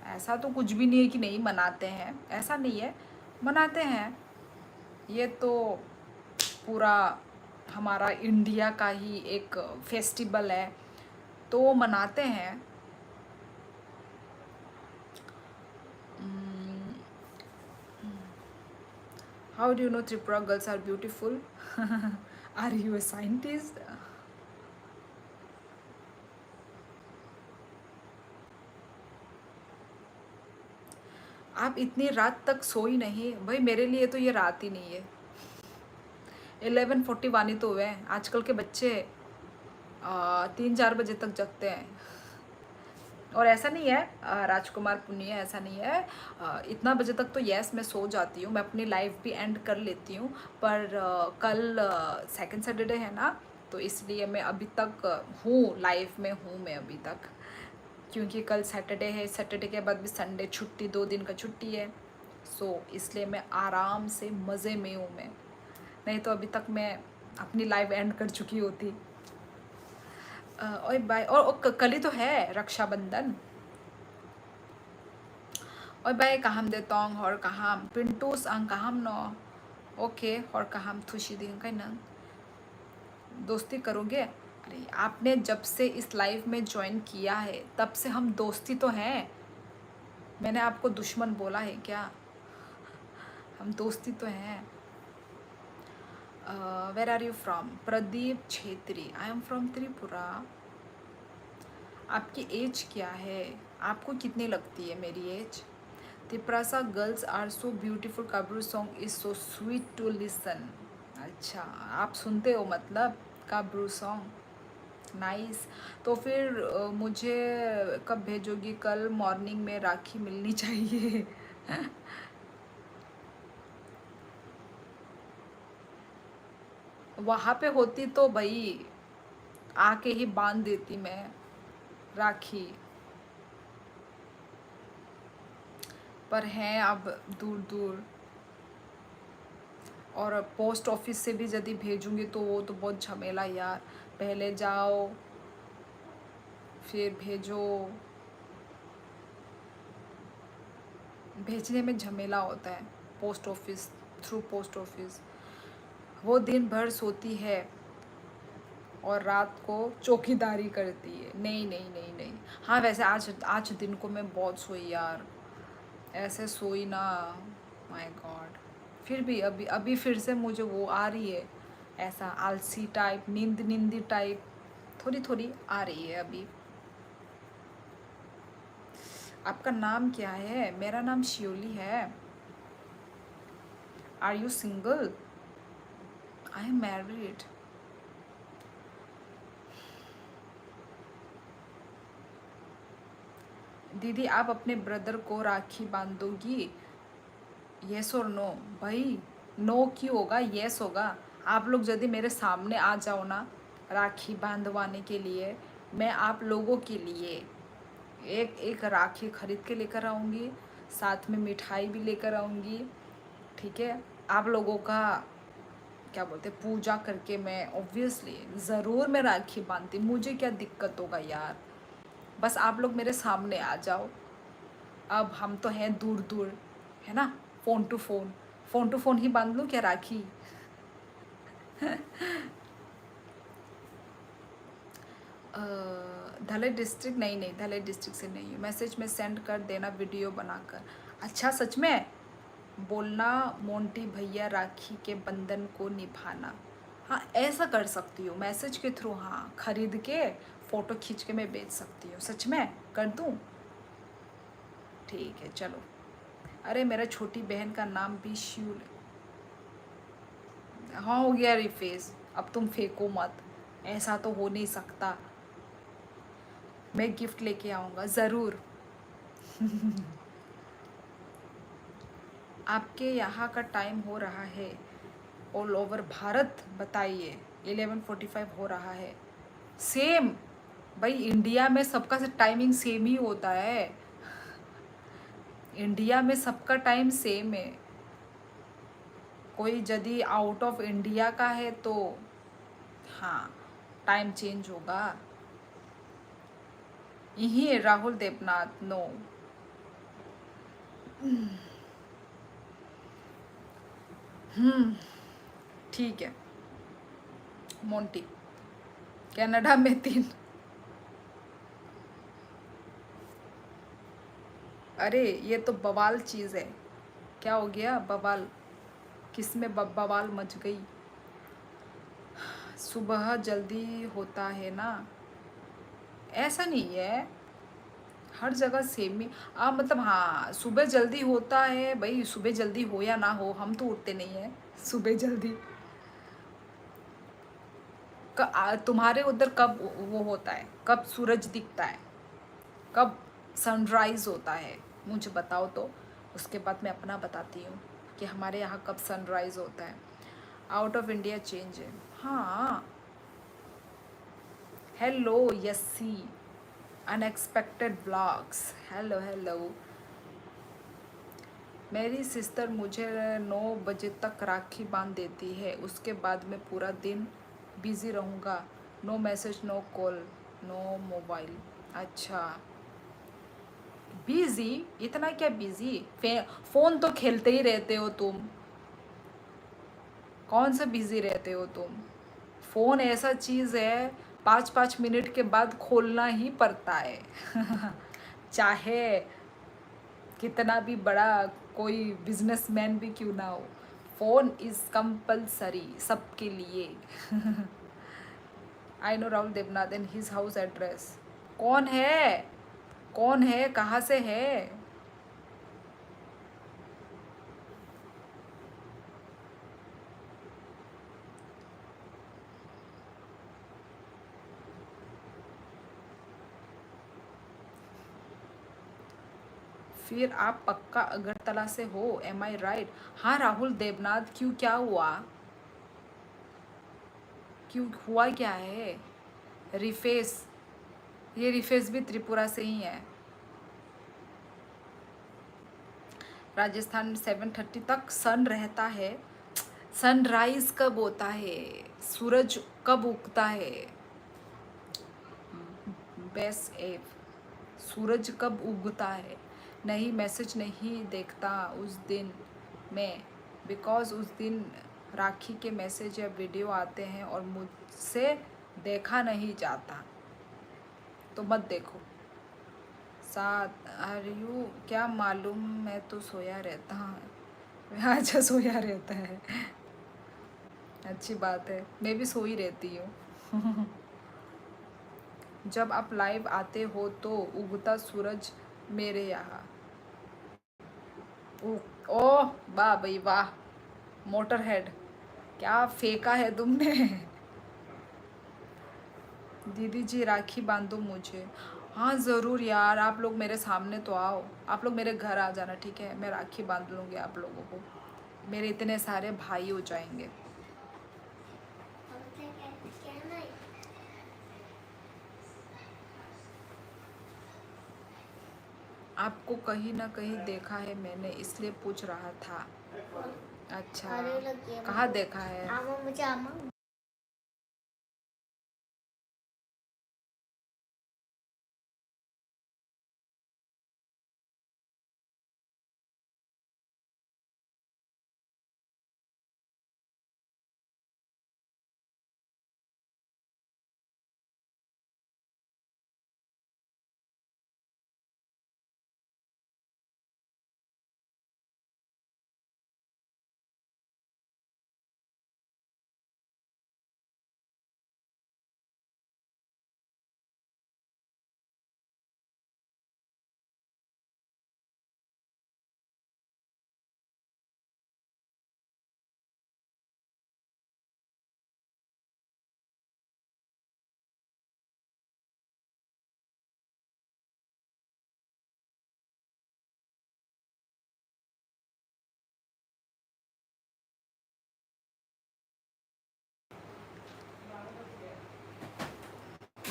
Speaker 1: ऐसा तो कुछ भी नहीं है कि नहीं मनाते हैं, ऐसा नहीं है, मनाते हैं। ये तो पूरा हमारा इंडिया का ही एक फेस्टिवल है, तो मनाते हैं। How do you know Tripura girls are beautiful? Are you a scientist? आप इतनी रात तक सोई नहीं? भाई मेरे लिए तो ये रात ही नहीं है। 11:41 ही तो हुए हैं। आजकल के बच्चे 3-4 बजे तक जगते हैं। और ऐसा नहीं है राजकुमार पुनिया, ऐसा नहीं है। इतना बजे तक तो यस मैं सो जाती हूँ, मैं अपनी लाइफ भी एंड कर लेती हूँ। पर कल सेकंड सैटरडे है ना, तो इसलिए मैं अभी तक हूँ, लाइफ में हूँ मैं अभी तक। क्योंकि कल सैटरडे है, सैटरडे के बाद भी संडे छुट्टी, 2 दिन का छुट्टी है। सो इसलिए मैं आराम से मज़े में हूँ मैं, नहीं तो अभी तक मैं अपनी लाइफ एंड कर चुकी होती। और बाय और कल ही तो है रक्षाबंधन। और बाय कहम दे तोंग और कहम पिंटूस अंग कहम नो ओके और कहम थुशी दिन का न दोस्ती करोगे? अरे आपने जब से इस लाइफ में ज्वाइन किया है तब से हम दोस्ती तो हैं। मैंने आपको दुश्मन बोला है क्या? हम दोस्ती तो हैं। Where are you from? Pradeep Chhetri. I am from Tripura. आपकी एज क्या है? आपको कितनी लगती है मेरी age? Tripura girls are so beautiful, Kabru song is so sweet to listen. अच्छा आप सुनते हो मतलब काबरू सॉन्ग, नाइस। तो फिर मुझे कब भेजोगी? कल मॉर्निंग में राखी मिलनी चाहिए वहाँ पे होती तो भाई आके ही बांध देती मैं राखी, पर हैं अब दूर दूर। और पोस्ट ऑफिस से भी यदि भेजूंगी तो वो तो बहुत झमेला यार, पहले जाओ फिर भेजो, भेजने में झमेला होता है। Post office, through post office वो दिन भर सोती है और रात को चौकीदारी करती है। नहीं नहीं नहीं नहीं। हाँ वैसे आज आज दिन को मैं बहुत सोई यार, ऐसे सोई ना, माय गॉड। फिर भी अभी अभी फिर से मुझे वो आ रही है, ऐसा आलसी टाइप, नींदी टाइप थोड़ी थोड़ी आ रही है अभी। आपका नाम क्या है? मेरा नाम शियोली है। Are you single? I am married. दीदी आप अपने ब्रदर को राखी बांधोगी? येस और नो? भाई नो क्यों होगा, येस होगा। आप लोग यदि मेरे सामने आ जाओ ना राखी बांधवाने के लिए, मैं आप लोगों के लिए एक एक राखी खरीद के लेकर आऊँगी, साथ में मिठाई भी लेकर आऊँगी, ठीक है? आप लोगों का क्या बोलते पूजा करके मैं ऑब्वियसली ज़रूर मैं राखी बांधती। मुझे क्या दिक्कत होगा यार, बस आप लोग मेरे सामने आ जाओ। अब हम तो हैं दूर दूर, है ना, phone to phone, phone to phone ही बांध लूँ क्या राखी? धले डिस्ट्रिक्ट? नहीं नहीं, धले डिस्ट्रिक्ट से नहीं हूँ। मैसेज में सेंड कर देना वीडियो बनाकर। अच्छा सच में बोलना मोंटी भैया राखी के बंधन को निभाना। हाँ ऐसा कर सकती हूँ मैसेज के थ्रू, हाँ खरीद के फ़ोटो खींच के मैं भेज सकती हूँ। सच में कर दूँ? ठीक है चलो। अरे मेरा छोटी बहन का नाम भी शिव। हाँ हो गया रिफेस, अब तुम फेंको मत, ऐसा तो हो नहीं सकता। मैं गिफ्ट लेके आऊँगा ज़रूर। आपके यहाँ का टाइम हो रहा है ऑल ओवर भारत बताइए। 11:45 हो रहा है। सेम भाई, इंडिया में सबका टाइमिंग सेम ही होता है। इंडिया में सबका टाइम सेम है। कोई यदि आउट ऑफ इंडिया का है तो हाँ टाइम चेंज होगा। यही है राहुल देवनाथ। नो। ठीक है। मोंटी कनाडा में 3। अरे ये तो बवाल चीज़ है। क्या हो गया बवाल? किस में बवाल मच गई? सुबह जल्दी होता है ना? ऐसा नहीं है, हर जगह सेम ही। मतलब हाँ सुबह जल्दी होता है भाई, सुबह जल्दी हो या ना हो हम तो उठते नहीं है सुबह जल्दी। तुम्हारे उधर कब वो होता है, कब सूरज दिखता है, कब सनराइज होता है? मुझे बताओ तो, उसके बाद मैं अपना बताती हूँ कि हमारे यहाँ कब सनराइज होता है। आउट ऑफ इंडिया चेंज है। हाँ। हेलो यसी, अनएक्सपेक्टेड ब्लॉग्स। Hello hello. मेरी सिस्टर मुझे 9 बजे तक राखी बांध देती है, उसके बाद मैं पूरा दिन बिज़ी रहूँगा। No message, no call, no mobile. अच्छा, बिज़ी? इतना क्या बिज़ी? फ़ोन तो खेलते ही रहते हो तुम। कौन सा बिज़ी रहते हो तुम? फ़ोन ऐसा चीज़ है 5-5 मिनट के बाद खोलना ही पड़ता है। चाहे कितना भी बड़ा कोई बिजनेसमैन भी क्यों ना हो, फ़ोन इज़ कंपलसरी सबके लिए। I know Rahul Devnath and his house address. कौन है? कौन है? कहाँ से है? फिर आप पक्का अगरतला से हो, एम आई राइट? हाँ राहुल देवनाथ, क्यों क्या हुआ? क्यों हुआ क्या है? रिफेस, ये रिफेस भी त्रिपुरा से ही है। राजस्थान में 7:30 तक सन रहता है। सनराइज कब होता है? सूरज कब उगता है? Best app. सूरज कब उगता है? नहीं मैसेज नहीं देखता उस दिन मैं, बिकॉज़ उस दिन राखी के मैसेज या वीडियो आते हैं और मुझसे देखा नहीं जाता, तो मत देखो। साथ आर यू? क्या मालूम, मैं तो सोया रहता हूँ। अच्छा सोया रहता है, अच्छी बात है, मैं भी सो ही रहती हूँ। जब आप लाइव आते हो तो उगता सूरज मेरे यहाँ। ओह वाह भाई वाह, मोटर हेड, क्या फेंका है तुमने। दीदी जी राखी बांधो मुझे। हाँ ज़रूर यार, आप लोग मेरे सामने तो आओ, आप लोग मेरे घर आ जाना, ठीक है? मैं राखी बांध लूँगी आप लोगों को, मेरे इतने सारे भाई हो जाएंगे। आपको कहीं ना कहीं देखा है मैंने, इसलिए पूछ रहा था। अच्छा, कहाँ देखा है?
Speaker 2: मुझे आमा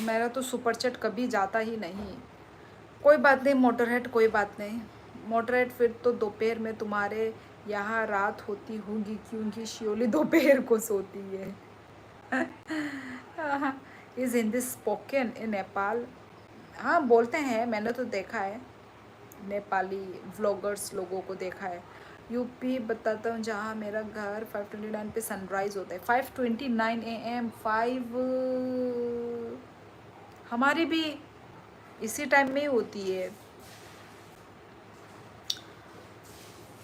Speaker 1: मेरा तो सुपर चैट कभी जाता ही नहीं। कोई बात नहीं मोटरहेड, कोई बात नहीं मोटरहेड, फिर तो दोपहर में तुम्हारे यहाँ रात होती होगी क्योंकि शियोली दोपहर को सोती है। Is Hindi spoken in Nepal? हाँ बोलते हैं, मैंने तो देखा है, नेपाली व्लॉगर्स लोगों को देखा है। यूपी बताता हूँ जहाँ मेरा घर 5:29 पे सनराइज होता है। 5:29 AM, 5 हमारी भी इसी टाइम में ही होती है।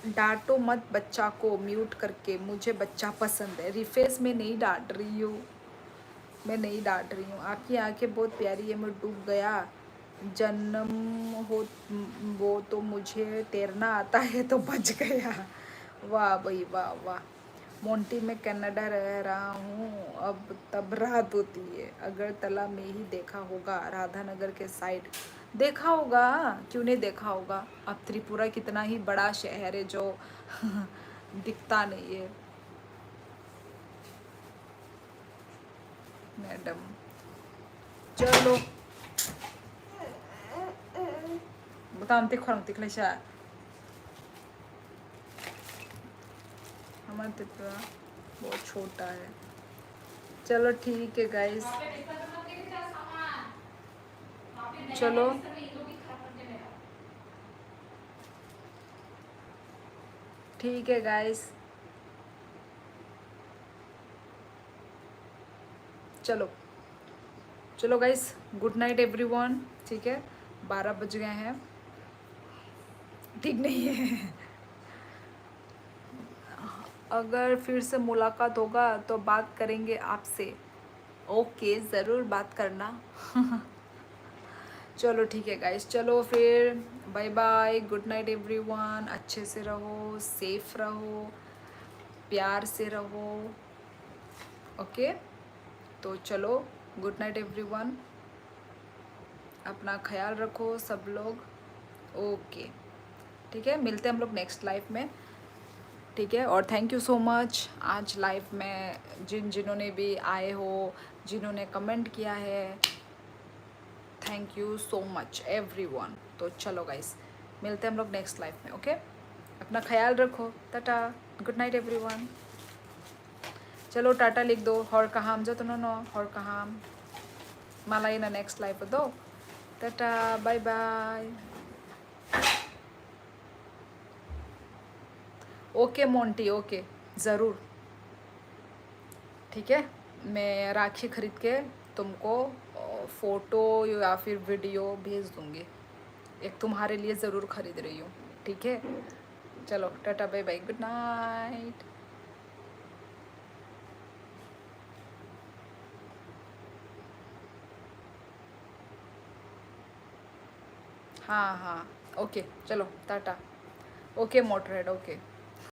Speaker 1: डांटो मत बच्चा को म्यूट करके, मुझे बच्चा पसंद है। रिफेस में नहीं डांट रही हूँ, मैं नहीं डांट रही हूँ। आपकी आंखें बहुत प्यारी है, मैं डूब गया। जन्म हो वो तो मुझे तैरना आता है तो बच गया। वाह भाई वाह वाह। मोंटी में कनाडा रह रहा हूँ, अब तब रात होती है। अगरतला में ही देखा होगा, राधानगर के साइड देखा होगा, क्यों नहीं देखा होगा। अब त्रिपुरा कितना ही बड़ा शहर है जो दिखता नहीं है। मैडम चलो बताओ खरंग तिखलेशा हमारा त्रिपुरा बहुत छोटा है। चलो ठीक है गाइस, चलो ठीक है गाइस, चलो चलो गाइस, गुड नाइट एवरीवन। ठीक है 12 बज गए हैं, ठीक नहीं है। अगर फिर से मुलाकात होगा तो बात करेंगे आपसे। ओके ज़रूर बात करना। चलो ठीक है गाइस, चलो फिर bye bye, good night everyone. अच्छे से रहो, सेफ रहो, प्यार से रहो। ओके तो चलो गुड नाइट एवरीवन, अपना ख्याल रखो सब लोग। ओके ठीक है, मिलते हैं हम लोग नेक्स्ट लाइफ में। ठीक है, और थैंक यू सो मच आज लाइव में जिन्होंने भी आए हो, जिन्होंने कमेंट किया है, thank you so much everyone. तो चलो गाइस, मिलते हैं हम लोग नेक्स्ट लाइफ में। ओके अपना ख्याल रखो, टाटा, गुड नाइट एवरीवन। चलो टाटा लिख दो, हर कहाम जो तो नो हर कहाम मलाई ना नेक्स्ट लाइफ दो, tata bye bye. Okay Monty, okay ज़रूर, ठीक है। मैं राखी खरीद के तुमको फ़ोटो या फिर वीडियो भेज दूँगी, एक तुम्हारे लिए ज़रूर खरीद रही हूँ। ठीक है चलो tata bye bye, good night. हाँ हाँ ओके चलो टाटा। Okay मोटरहेड, okay.